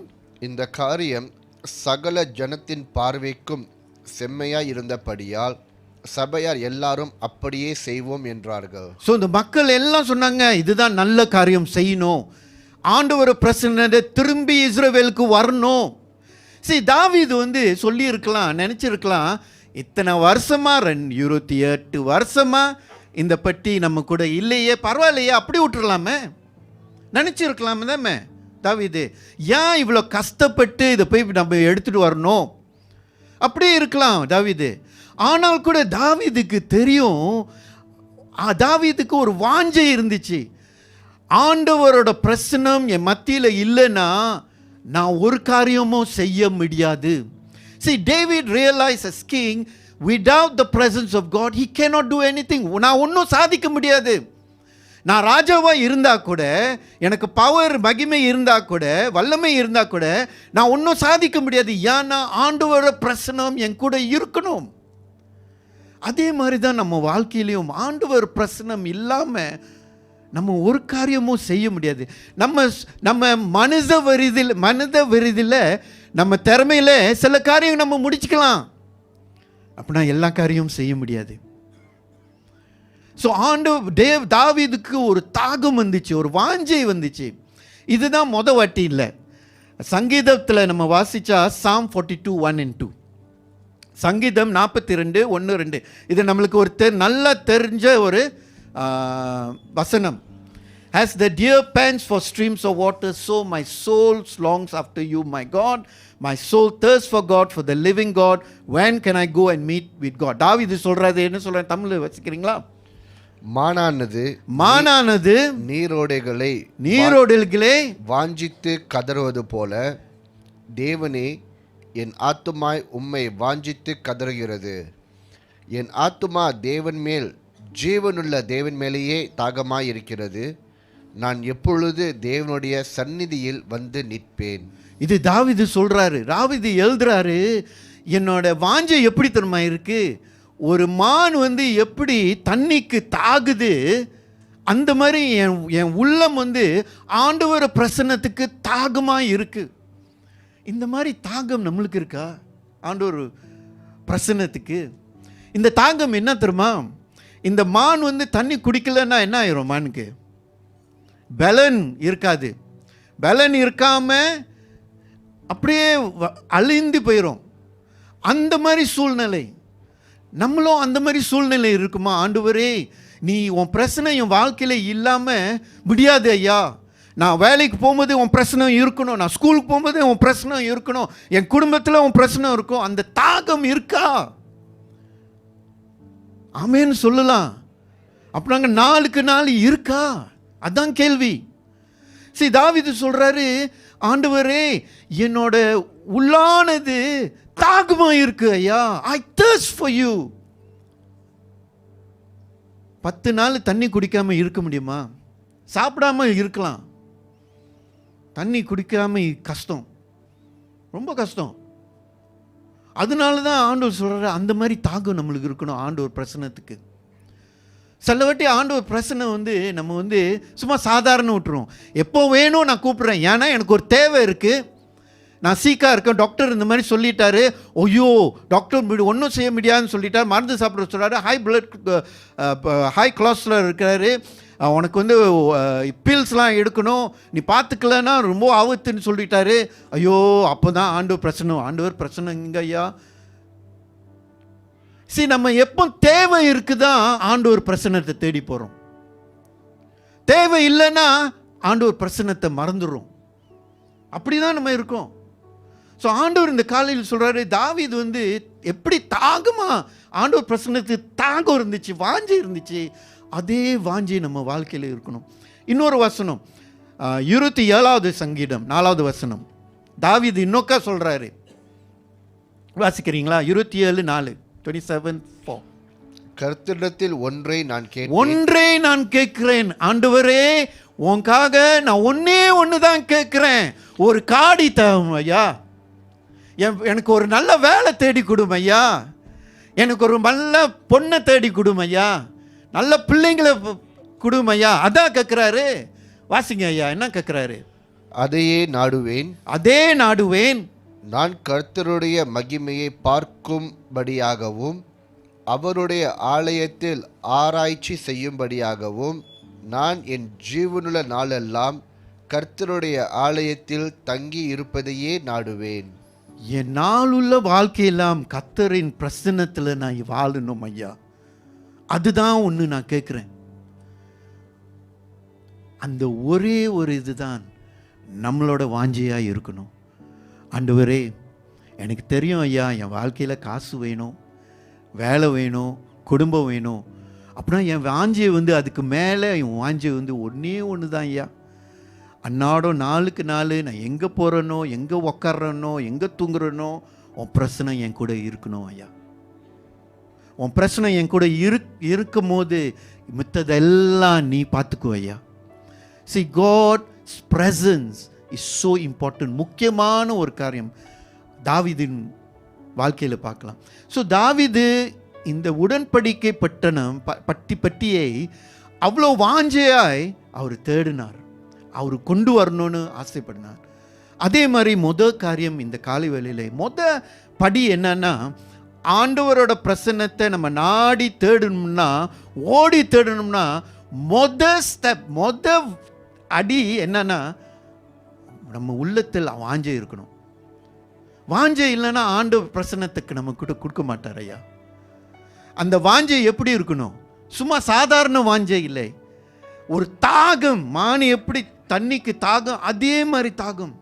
இந்த காரியம் சகல ஜனத்தின் பார்வைக்கும் செம்மையாய் இருந்தபடியால் சபையார் எல்லாரும் அப்படியே செய்வோம் என்றார்கள். ஸோ இந்த மக்கள் எல்லாம் சொன்னாங்க, இதுதான் நல்ல காரியம் செய்யணும், ஆண்டவர் பிரசன்ன திரும்பி இஸ்ரவேலுக்கு வரணும். தாவீது சொல்லியிருக்கலாம், நினச்சிருக்கலாம், இத்தனை வருஷமா 28 வருஷமா இந்த பெட்டி நம்ம கூட இல்லையே, பரவாயில்லையே, அப்படி விட்டுருலாமே நினச்சிருக்கலாமே தானே தாவீது. ஏன் இவ்வளோ கஷ்டப்பட்டு இதை போய் நம்ம எடுத்துகிட்டு வரணும்? அப்படியே இருக்கலாம் தாவீது. ஆனால் கூட தாவீதுக்கு தெரியும், தாவீதுக்கு ஒரு வாஞ்சை இருந்துச்சு, ஆண்டவரோட பிரசனம் என் மத்தியில் இல்லைன்னா நான் ஒரு காரியமும் செய்ய முடியாது. See, David realized as king, without the presence of God, he cannot do anything. நான் ஒன்றும் சாதிக்க முடியாது. நான் ராஜாவாக இருந்தால் கூட, எனக்கு பவர் மகிமை இருந்தால் கூட, வல்லமை இருந்தால் கூட, நான் ஒன்றும் சாதிக்க முடியாது. ஏன்னா ஆண்டவரோட பிரசனம் என் கூட இருக்கணும். அதே மாதிரி தான் நம்ம வாழ்க்கையிலையும் ஆண்டவர் பிரசனம் இல்லாமல் நம்ம ஒரு காரியமும் செய்ய முடியாது. நம்ம மனித விருதில் நம்ம திறமையில் சில காரியம் நம்ம முடிச்சுக்கலாம், அப்படின்னா எல்லா காரியமும் செய்ய முடியாது. ஸோ தாவீதுக்கு ஒரு தாகம் வந்துச்சு, ஒரு வாஞ்சை வந்துச்சு. இதுதான் வாட்டி இல்லை. சங்கீதத்தில் நம்ம வாசித்தா Psalm 42, 1 and 2, சங்கீதம் 42, 1, 2, இது நம்மளுக்கு ஒரு நல்லா தெரிஞ்ச ஒரு வசனம். As the deer pants for streams of water, so my soul longs after you, my God. My soul thirsts for God, for the living God. When can I go and meet with God? தாவீது சொல்றது என்ன சொல்றேன், தமிழ்ல வச்சுக்கிறீங்களா? மானானது நீரோடைகளை வாஞ்சித்து கதறுவது போல, தேவனே என் ஆத்துமாய் உம்மை வாஞ்சித்து கதறுகிறது. என் ஆத்துமா தேவன் மேல், ஜீவனுள்ள தேவன் மேலேயே தாகமாய் இருக்கிறது. நான் எப்பொழுது தேவனுடைய சந்நிதியில் வந்து நிற்பேன். இது தாவீது சொல்றாரு, தாவீது எழுதுறாரு, என்னோட வாஞ்சை எப்படி தெரியுமா இருக்கு, ஒரு மான் எப்படி தண்ணிக்கு தாகுது, அந்த மாதிரி என் உள்ளம் ஆண்டவர் பிரசன்னத்துக்கு தாகமாக இருக்கு. இந்த மாதிரி தாகம் நம்மளுக்கு இருக்கா ஆண்டவர் பிரசன்னத்துக்கு? இந்த தாகம் என்ன தெரியுமா, இந்த மான் தண்ணி குடிக்கலன்னா என்ன ஆயிரும்? மானுக்கு பலன் இருக்காது. பலன் இருக்காம அப்படியே அழிந்து போயிடும். அந்த மாதிரி சூழ்நிலை நம்மளும் அந்த மாதிரி சூழ்நிலை இருக்குமா? ஆண்டவரே, நீ உன் பிரச்சனை என் வாழ்க்கையில் இல்லாமல் முடியாது ஐயா. நான் வேலைக்கு போகும்போது உன் பிரச்சனை இருக்கணும், நான் ஸ்கூலுக்கு போகும்போது உன் பிரச்சனை இருக்கணும், என் குடும்பத்தில் உன் பிரச்சனை இருக்கும். அந்த தாகம் இருக்கா? ஆமேன்னு சொல்லலாம். அப்படின்னாங்க நாளுக்கு நாள் இருக்கா? அதான் கேள்வி. தாவீது சொல்றாரு, ஆண்டவரே என்னோட உள்ளானது தாகமா இருக்கு ஐயா, I thirst for you. 10 நாள் தண்ணி குடிக்காம இருக்க முடியுமா? சாப்பிடாம இருக்கலாம், தண்ணி குடிக்காம கஷ்டம், ரொம்ப கஷ்டம். அதனால தான் ஆண்டவர் சொல்றாரு, அந்த மாதிரி தாகம் நம்மளுக்கு இருக்கணும் ஆண்டவர் பிரசன்னத்துக்கு. சில வாட்டி ஆண்டவர் பிரச்சனை நம்ம சும்மா சாதாரண விட்டுருவோம். எப்போ வேணும் நான் கூப்பிட்றேன், ஏன்னா எனக்கு ஒரு தேவை இருக்குது, நான் சீக்காக இருக்கேன், டாக்டர் இந்த மாதிரி சொல்லிட்டாரு, ஐயோ டாக்டர் ஒன்றும் செய்ய முடியாதுன்னு சொல்லிட்டார், மருந்து சாப்பிட சொல்கிறாரு, ஹை கொலஸ்ட்ரால் இருக்கிறாரு, உனக்கு பில்ஸ்லாம் எடுக்கணும், நீ பார்த்துக்கலன்னா ரொம்ப ஆபத்துன்னு சொல்லிட்டாரு. ஐயோ, அப்போ தான் ஆண்டவர் பிரச்சனை. ஆண்டவர் பிரச்சனை இங்க ஐயா. சரி, நம்ம எப்போ தேவை இருக்குதான் ஆண்டவர் பிரசன்னத்தை தேடி போகிறோம். தேவை இல்லைன்னா ஆண்டவர் பிரசன்னத்தை மறந்துடுறோம். அப்படி தான் நம்ம இருக்கோம். ஸோ ஆண்டவர் இந்த காலையில் சொல்கிறாரு, தாவீது வந்து எப்படி தாகமா ஆண்டவர் பிரசன்னத்துக்கு தாகம் இருந்துச்சு, வாஞ்சி இருந்துச்சு, அதே வாஞ்சி நம்ம வாழ்க்கையில் இருக்கணும். இன்னொரு வசனம் 27வது சங்கீதம் 4வது வசனம், தாவீது இன்னொக்கா சொல்கிறாரு, வாசிக்கிறீங்களா? 27:4, 27:4. கர்த்தரிடத்தில் ஒன்றை நான் கேட்கிறேன் ஆண்டவரே, உனக்காக நான் ஒன்று தான் கேட்குறேன். ஒரு காடி தேவை ஐயா, எனக்கு ஒரு நல்ல வேலை தேடி கொடுமை ஐயா, எனக்கு ஒரு நல்ல பொண்ணை தேடி கொடுமை ஐயா, நல்ல பிள்ளைங்களை கொடுமை ஐயா. அதான் கேட்குறாரு. வாசிங்க ஐயா, என்ன கேட்குறாரு? அதையே நாடுவேன். நான் கர்த்தருடைய மகிமையை பார்க்கும்படியாகவும் அவருடைய ஆலயத்தில் ஆராய்ச்சி செய்யும்படியாகவும் நான் என் ஜீவனுள்ள நாளெல்லாம் கர்த்தருடைய ஆலயத்தில் தங்கி இருப்பதையே நாடுவேன். என் நாளுள்ள வாழ்க்கையெல்லாம் கர்த்தரின் பிரசன்னத்தில் நான் வாழணும் ஐயா. அதுதான் ஒன்று நான் கேட்குறேன். அந்த ஒரே ஒரு இதுதான் நம்மளோட வாஞ்சியாக இருக்கணும். ஆண்டவரே, எனக்கு தெரியும் ஐயா, என் வாழ்க்கையில் காசு வேணும், வேலை வேணும், குடும்பம் வேணும். அப்படின்னா என் வாஞ்சியை வந்து அதுக்கு மேலே என் வாஞ்சியை வந்து ஒன்று தான் ஐயா. அன்னாடம் நாளுக்கு நாள் நான் எங்கே போகிறேனோ, எங்கே உக்காடுறேனோ, எங்கே தூங்குறேனோ, உன் பிரச்சனை என் கூட இருக்கணும் ஐயா. உன் பிரச்சனை என் கூட இருக்கும் போது மித்ததெல்லாம் நீ பார்த்துக்கோ ஐயா. See, God's presence is so important. முக்கியமான ஒரு காரியம் தாவீதின் வாழ்க்கையில் பார்க்கலாம். ஸோ தாவீது இந்த உடன்படிக்கை பட்டியை அவ்வளோ வாஞ்சையாய் அவர் தேடினார், அவர் கொண்டு வரணும்னு ஆசைப்படினார். அதே மாதிரி காரியம் இந்த காலை வேளையில் படி என்னன்னா, ஆண்டவரோட பிரசன்னத்தை நம்ம நாடி தேடணும்னா, ஓடி தேடணும்னா ஸ்டெப் அடி என்னன்னா, நம்ம உள்ளத்தில் வாஞ்சை இருக்கணும். வாஞ்சை இல்லைன்னா ஆண்டவர் பிரசன்னத்துக்கு நம்ம கிட்ட கொடுக்க மாட்டார் ஐயா. அந்த வாஞ்சை எப்படி இருக்கணும்? சும்மா சாதாரண வாஞ்சை இல்லை, ஒரு தாகம். மானி எப்படி தண்ணிக்கு தாகம், அதே மாதிரி தாகம்.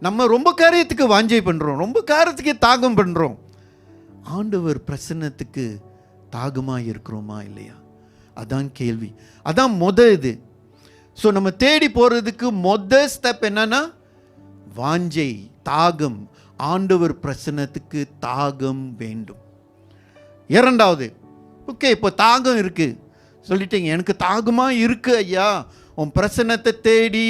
நம்ம ரொம்ப காரியத்துக்கு வாஞ்சை பண்ணுறோம், ரொம்ப காரியத்துக்கு தாகம் பண்ணுறோம். ஆண்டவர் பிரசன்னத்துக்கு தாகமாக இருக்கிறோமா இல்லையா? அதான் கேள்வி. அதான் இது. ஸோ நம்ம தேடி போகிறதுக்கு ஸ்டெப் என்னன்னா வாஞ்சை, தாகம். ஆண்டவர் பிரசன்னத்துக்கு தாகம் வேண்டும். இரண்டாவது, ஓகே, இப்போ தாகம் இருக்குது சொல்லிட்டீங்க, எனக்கு தாகமாக இருக்கு ஐயா, உன் பிரசன்னத்தை தேடி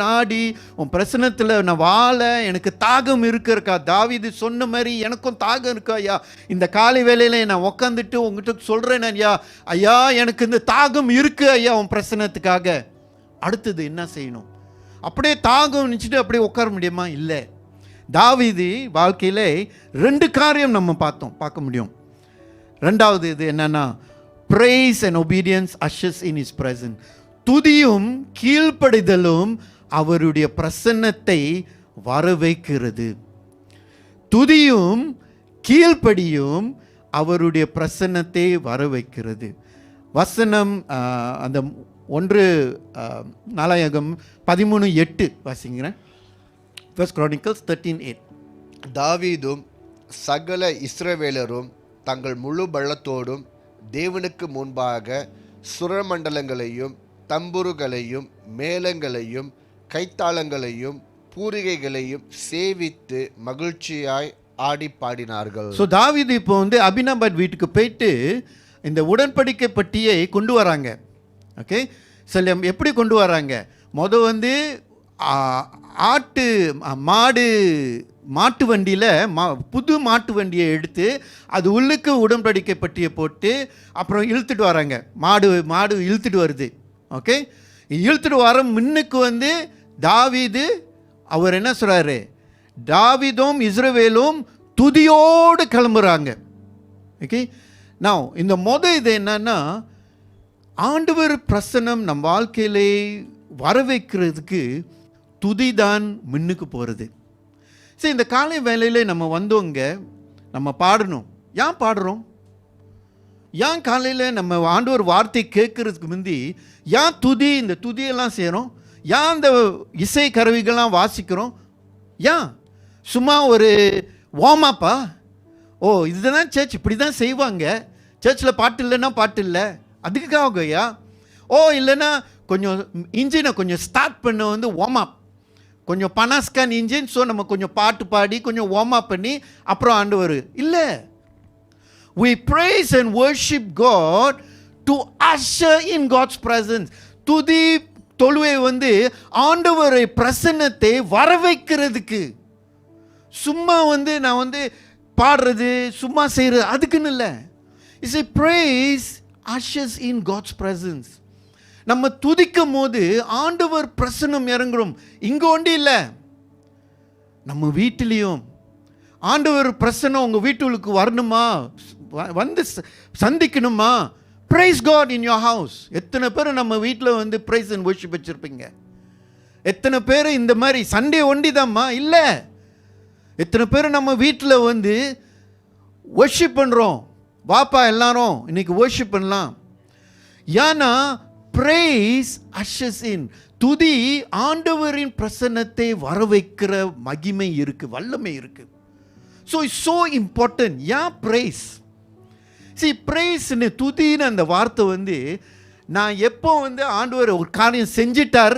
நாடி உன் பிரசன்னத்தில் நான் வாழ எனக்கு தாகம் இருக்கா. தாவீது சொன்ன மாதிரி எனக்கும் தாகம் இருக்கா ஐயா. இந்த காலை வேளையில் நான் உக்காந்துட்டு உங்ககிட்ட சொல்கிறேன் ஐயா, ஐயா எனக்கு இந்த தாகம் இருக்கு ஐயா உன் பிரசன்னத்துக்காக. அடுத்தது என்ன செய்யணும்? அப்படியே தாகம் நினச்சிட்டு அப்படியே உட்கார முடியுமா? இல்லை. தாவீது வாழ்க்கையில் 2 காரியம் நம்ம பார்க்க முடியும். ரெண்டாவது இது என்னன்னா, praise and obedience ushers in his presence. துதியும் கீழ்ப்படிதலும் அவருடைய பிரசன்னத்தை வரவைக்கிறது. துதியும் கீழ்ப்படியும் அவருடைய பிரசன்னத்தை வரவைக்கிறது. வசனம் அந்த 1 நாளாகமம் 13:8 வாசிக்கிறேன். First Chronicles 13:8. தாவீதும் சகல இஸ்ரவேலரும் தங்கள் முழு பலத்தோடும் தேவனுக்கு முன்பாக சுரமண்டலங்களையும் தம்புருகளையும் மேளங்களையும் கைத்தாளங்களையும் பூரிகைகளையும் சேவித்து மகிழ்ச்சியாய் ஆடி பாடினார்கள். ஸோ தாவீது இப்போ அபினதாப் வீட்டுக்கு போயிட்டு இந்த உடன்படிக்கை பட்டியை கொண்டு வராங்க. ஓகே, சில எப்படி கொண்டு வராங்க? மாட்டு வண்டியில் புது மாட்டு வண்டியை எடுத்து அது உள்ளுக்கு உடன்படிக்கை பட்டியை போட்டு அப்புறம் இழுத்துட்டு வராங்க. மாடு இழுத்துட்டு வருது. ஓகே, இழுத்துட்டு வர முன்னுக்கு தாவீது அவர் என்ன சொல்கிறாரு? தாவீதும் இஸ்ரவேலும் துதியோடு கிளம்புறாங்க. ஓகே, நான் இந்த இது என்னன்னா, ஆண்டவர் பிரசன்னம் நம் வாழ்க்கையிலே வர வைக்கிறதுக்கு துதிதான் முன்னுக்கு போகிறது. சரி, இந்த காலை வேளையில் நம்ம வந்தோங்க, நம்ம பாடணும். ஏன் பாடுறோம்? ஏன் காலையில் நம்ம ஆண்டவர் வார்த்தை கேட்கறதுக்கு முந்தி ஏன் இந்த துதியெல்லாம் செய்கிறோம்? ஏன் இந்த இசை கருவிகள்லாம் வாசிக்கிறோம்? ஏன் சும்மா ஒரு வார்மப்பா? ஓ இதுதான் சர்ச், இப்படி தான் செய்வாங்க, சர்ச்சில் பாட்டு இல்லைன்னா பாட்டு இல்லை, அதுக்காக ஐயா. ஓ இல்லைன்னா கொஞ்சம் இன்ஜினை கொஞ்சம் ஸ்டார்ட் பண்ண வார்ம் அப், கொஞ்சம் பனாஸ்கான் இன்ஜின், ஸோ நம்ம கொஞ்சம் பாட்டு பாடி கொஞ்சம் வார்ம் அப் பண்ணி அப்புறம் ஆண்டவர் இல்லை. We praise and worship God to usher in God's presence. துதி தொழுவை ஆண்டவரை பிரசன்னத்தை வரவைக்கிறதுக்கு. சும்மா நான் பாடுறது சும்மா செய்கிறது அதுக்குன்னு இல்லை. It's a praise ushers in God's presence. நம்ம துதிக்கும் போது ஆண்டவர் பிரசன்னம் இறங்குறோம். இங்கே ஒண்டி இல்லை, நம்ம வீட்டிலையும் ஆண்டவர் பிரசன்னம் உங்கள் வீட்டுக்கு வரணுமா, சந்திக்கணுமா, praise God in your house. எத்தனை பேர் நம்ம வீட்டில் பிரைஸ் அண்ட் வர்ஷிப் வச்சுருப்பீங்க? எத்தனை பேர் இந்த மாதிரி சண்டே ஒண்டி தான்மா? இல்லை, எத்தனை பேர் நம்ம வீட்டில் வர்ஷிப் பண்ணுறோம்? வாப்பா எல்லாரும் இன்னைக்கு வர்ஷிப் பண்ணலாம். ஏன்னா பிரைஸ் அஷஸ் இன், துதி ஆண்டவரின் பிரசன்னத்தை வர வைக்கிற மகிமை இருக்குது, வல்லமை இருக்குது. So it's so important. ஏன் பிரைஸ்? பிரைஸ்ன்னு துதின்னு அந்த வார்த்தை நான் எப்போ ஆண்டவர் ஒரு காரியம் செஞ்சிட்டார்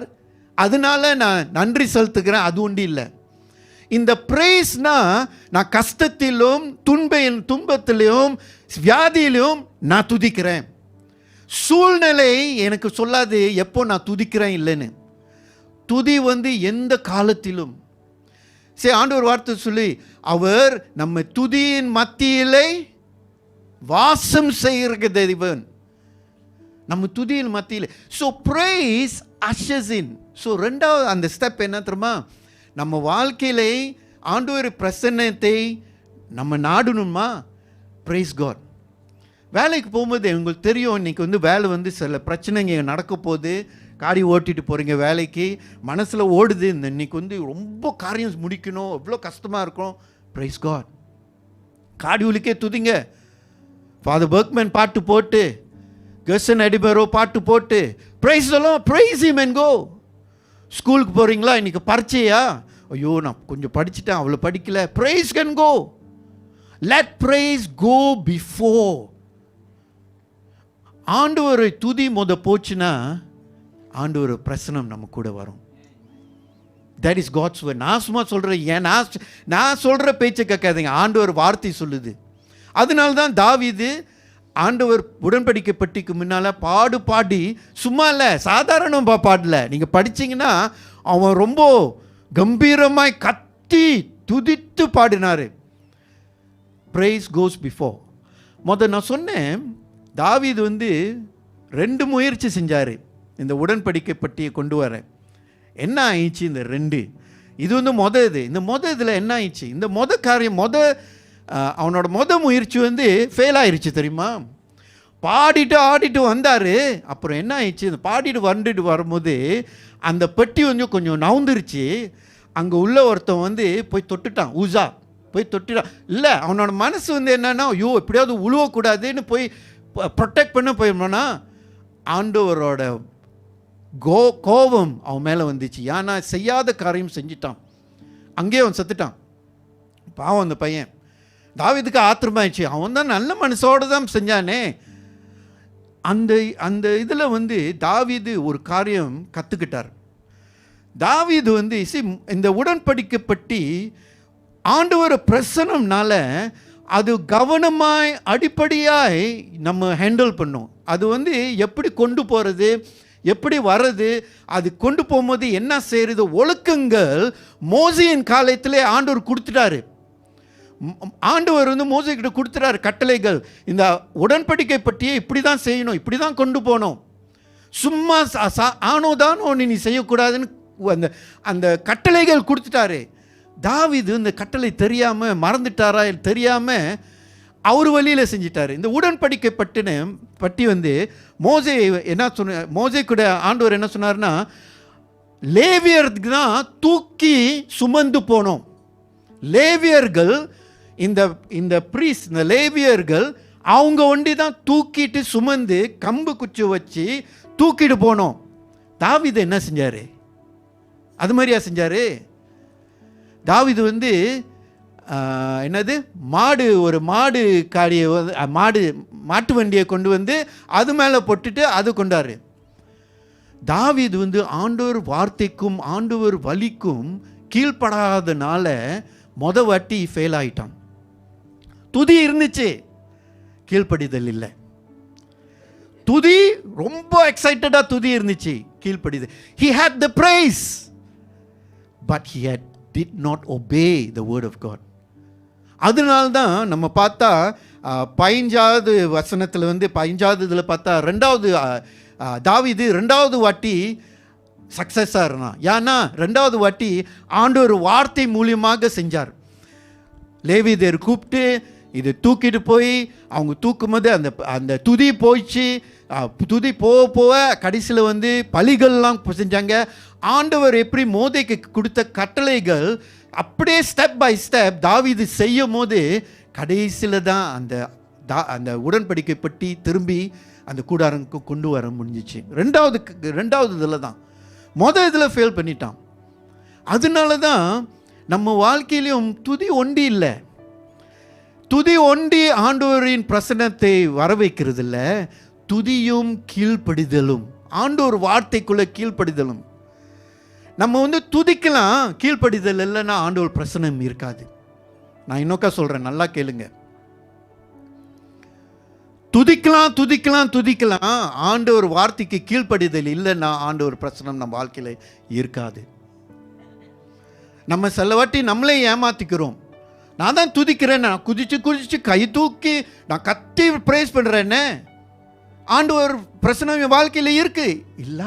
அதனால நான் நன்றி செலுத்துக்கிறேன், அது ஒன்றும் இல்லை. இந்த பிரைஸ்னா நான் கஷ்டத்திலும் துன்பத்திலும் வியாதியிலும் நான் துதிக்கிறேன். சூழ்நிலை எனக்கு சொல்லாது எப்போ நான் துதிக்கிறேன் இல்லைன்னு. துதி எந்த காலத்திலும் சரி ஆண்டவர் வார்த்தை சொல்லி அவர் நம்ம துதியின் மத்தியிலே வாசம் செய்கிற தேவன், நம்ம துதியின் மத்தியில். ஸோ பிரைஸ் அஷர்ஸ் இன். ஸோ ரெண்டாவது அந்த ஸ்டெப் என்ன தெரியுமா? நம்ம வாழ்க்கையிலே ஆண்டவர் பிரசன்னத்தை நம்ம நாடணுமா? Price God. வேலைக்கு போகும்போது உங்களுக்கு தெரியும், இன்றைக்கி வேலை சில பிரச்சனைங்க நடக்க போகுது. காடி ஓட்டிட்டு போகிறீங்க வேலைக்கு, மனசில் ஓடுது இன்னைக்கு ரொம்ப காரியம் முடிக்கணும், எவ்வளோ கஷ்டமாக இருக்கும். Praise God. காடியூலுக்கே துதிங்க. ஃபாதர் பர்க்மேன் பாட்டு போட்டு, கெர்சன் அடிபரோ பாட்டு போட்டு பிரைஸ் எல்லாம் பிரைஸ் ஹிம் அண்ட் கோ. ஸ்கூலுக்கு போகிறீங்களா? இன்றைக்கி பரீட்சையா? ஐயோ நான் கொஞ்சம் படிச்சுட்டேன், அவ்வளோ படிக்கல. Praise can go. Let praise go before. ஆண்டவர் துதி போச்சுன்னா ஆண்டவர் பிரசனம் நம்ம கூட வரும். That is God's way. நான் சும்மா சொல்கிறேன், ஏன் நான் சொல்கிற பேச்சை கேட்காதீங்க, ஆண்டவர் வார்த்தை சொல்லுது. அதனால தான் தாவீது ஆண்டவர் உடன்படிக்கை பெட்டிக்கு முன்னால் பாடி சும்மா இல்லை, சாதாரண பாடல. நீங்கள் படித்தீங்கன்னா அவன் ரொம்ப கம்பீரமாய் கத்தி துதித்து பாடினார். பிரைஸ் கோஸ் பிஃபோர். நான் சொன்னேன், தாவீது 2 முயற்சி செஞ்சார் இந்த உடன்படிக்கை பட்டியை கொண்டு வர. என்ன ஆயிடுச்சு இந்த 2? இது இந்த இதில் என்ன ஆயிடுச்சு? இந்த காரியம் அவனோட முயற்சி ஃபெயில் ஆயிடுச்சு தெரியுமா? பாடிட்டு ஆடிட்டு வந்தார். அப்புறம் என்ன ஆயிடுச்சு? இந்த பாடிட்டு வந்துட்டு வரும்போது அந்த பெட்டி கொஞ்சம் நவுந்துருச்சு. அங்கே உள்ள ஒருத்தன் போய் தொட்டுட்டான். ஊசா போய் தொட்டுட்டான். இல்லை, அவனோட மனசு என்னன்னா, ஐயோ எப்படியாவது உழுவக்கூடாதுன்னு போய் ப்ரொடெக்ட் பண்ண போயிருந்தோன்னா ஆண்டவரோட கோபம் அவன் மேலே வந்துச்சு. ஏன்னா செய்யாத காரியம் செஞ்சிட்டான். அங்கேயே அவன் செத்துட்டான். பாவம் அந்த பையன். தாவீதுக்கு ஆத்திரமாயிடுச்சு. அவன் தான் நல்ல மனசோடு தான் செஞ்சானே. அந்த இதில் தாவீது ஒரு காரியம் கற்றுக்கிட்டார். தாவீது இந்த உடன்படிக்கை பற்றி ஆண்டவர் பிரசனம்னால அது கவனமாய் அடிப்படையாய் நம்ம ஹேண்டில் பண்ணோம். அது எப்படி கொண்டு போகிறது, எப்படி வர்றது, அது கொண்டு போகும்போது என்ன செய்கிறது, ஒழுக்கங்கள் மோசேயின் காலத்திலே ஆண்டவர் கொடுத்துட்டாரு. ஆண்டவர் மோசேக்கிட்ட கொடுத்துட்டாரு கட்டளைகள். இந்த உடன்படிக்கை பற்றியே இப்படி தான் செய்யணும், இப்படி தான் கொண்டு போகணும். சும்மா ஆனோதானோ நீ செய்யக்கூடாதுன்னு அந்த கட்டளைகள் கொடுத்துட்டாரு. தாவீது இந்த கட்டளை தெரியாமல் மறந்துட்டாரா தெரியாமல் அவர் வழியில் செஞ்சிட்டாரு. இந்த உடன்படிக்கை பட்டி மோசே என்ன மோசே கூட ஆண்டவர் என்ன சொன்னார்னா, லேவியருக்கு தான் தூக்கி சுமந்து போனோம். லேவியர்கள் இந்த ப்ரீஸ்ட், இந்த லேவியர்கள் அவங்க ஒண்டி தான் தூக்கிட்டு சுமந்து கம்பு குச்சி வச்சு தூக்கிட்டு போனோம். தாவீது என்ன செஞ்சாரு? அது மாதிரியா செஞ்சாரு? தாவீது வந்து என்னது ஒரு மாடு காடியை மாட்டு வண்டியை கொண்டு வந்து அது மேலே போட்டுட்டு அது கொண்டாரு. தாவீது வந்து ஆண்டவர் வார்த்தைக்கும் ஆண்டவர் வலிக்கும் கீழ்ப்படாதனால வாட்டி ஃபெயில் ஆயிட்டான். துதி இருந்துச்சு, கீழ்ப்படிதல் இல்லை. துதி ரொம்ப எக்ஸைட்டடா துதி இருந்துச்சு, கீழ்ப்படிதல். he had the praise but he did not obey the word of God. அதனால்தான் நம்ம பார்த்தா 15வது வசனத்தில் வந்து 15வது இதில் பார்த்தா தாவீது 2வது வாட்டி சக்ஸஸாக இருந்தான். ஏன்னா 2வது வாட்டி ஆண்டவர் வார்த்தை மூலியமாக செஞ்சார். லேவியர் கூப்பிட்டு இது தூக்கிட்டு போய் அவங்க தூக்கும் போது அந்த துதி போயிடுச்சு. துதி போக கடைசியில் வந்து பலிகள்லாம் செஞ்சாங்க. ஆண்டவர் எப்படி மோதைக்கு கொடுத்த கட்டளைகள் அப்படியே ஸ்டெப் பை ஸ்டெப் தாவீது செய்யும் போது கடைசியில் தான் அந்த உடன்படிக்கை பற்றி திரும்பி அந்த கூடாரனுக்கு கொண்டு வர முடிஞ்சிச்சு. 2வது இதில் தான் இதில் ஃபெயில் பண்ணிட்டான். அதனால தான் நம்ம வாழ்க்கையிலையும் துதி ஒண்டி இல்லை. துதி ஒண்டி ஆண்டவரின் பிரசன்னத்தை வர வைக்கிறது இல்லை. துதியும் கீழ்ப்படிதலும், ஆண்டவர் வார்த்தைக்குள்ள கீழ்ப்படிதலும். நம்ம வந்து துதிக்கலாம், கீழ்ப்படிதல் இல்லைன்னா ஆண்டவர் பிரசன்னம் இருக்காது. நான் இன்னொக்கா சொல்றேன், நல்லா கேளுங்க. துதிக்கலாம், ஆண்டவர் வார்த்தைக்கு கீழ்ப்படிதல் இல்லைன்னா ஆண்டவர் பிரசன்னம் நம்ம வாழ்க்கையில் இருக்காது. நம்ம சில வாட்டி நம்மளே ஏமாத்திக்கிறோம். நான் தான் துதிக்கிறேன், நான் குதிச்சு கை தூக்கி நான் கத்தி பிரேஸ் பண்ணுறேன்னு ஆண்டவர் பிரசன்னம் என் வாழ்க்கையில் இருக்கு இல்ல,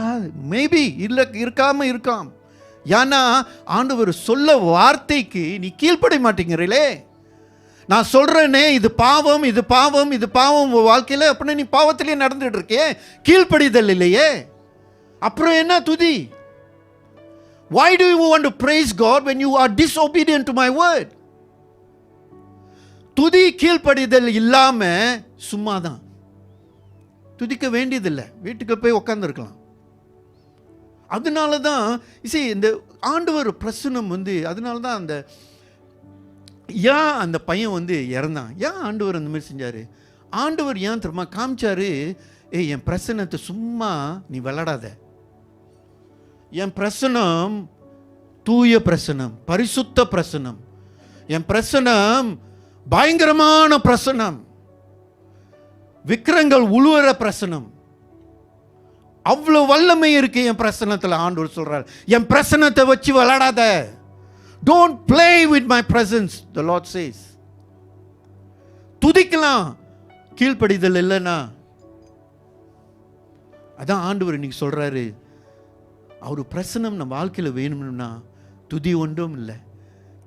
மேபி இல்லை, இருக்காம். ஏன்னா ஆண்டவர் சொல்ல வார்த்தைக்கு நீ கீழ்ப்பட மாட்டேங்கிறீங்களே. நான் சொல்றேனே இது பாவம் உன் வாழ்க்கையில், அப்படின்னா நீ பாவத்திலேயே நடந்துட்டு இருக்கே, கீழ்ப்படிதல் இல்லையே, அப்புறம் என்ன துதி? Why do you want to praise God when you are disobedient to my word? துதி கீழ்ப்படிதல் இல்லாம சும்மா தான். துதிக்க வேண்டியதில்லை, வீட்டுக்கு போய் உட்காந்துருக்கலாம். அதனால தான் இந்த ஆண்டவர் பிரசன்னம் வந்து, அதனால தான் அந்த பையன் வந்து இறந்தான். ஏன் ஆண்டவர் அந்த மாதிரி செஞ்சாரு? ஆண்டவர் ஏன் தெரியுமா காமிச்சாரு? என் பிரசன்னத்தை சும்மா நீ விளையாடாத. என் பிரசனம் தூய பிரசனம், பரிசுத்த பிரசனம். என் பிரசனம் பயங்கரமான பிரசனம், விக்கிரங்கள் உழுவுற பிரசனம். அவ்வளவு வல்லமை இருக்கு என் பிரசனத்தில். ஆண்டவர் சொல்றார், என் பிரசனத்தை வச்சு விளையாடாத. Don't play with my presence, the Lord says. துதிக்கலாம், கீழ்ப்படிதல் இல்லைன்னா. அதான் ஆண்டவர் இன்னைக்கு சொல்றாரு, அவர் பிரசனம் நம்ம வாழ்க்கையில் வேணும்னா துதி ஒன்றும் இல்லை,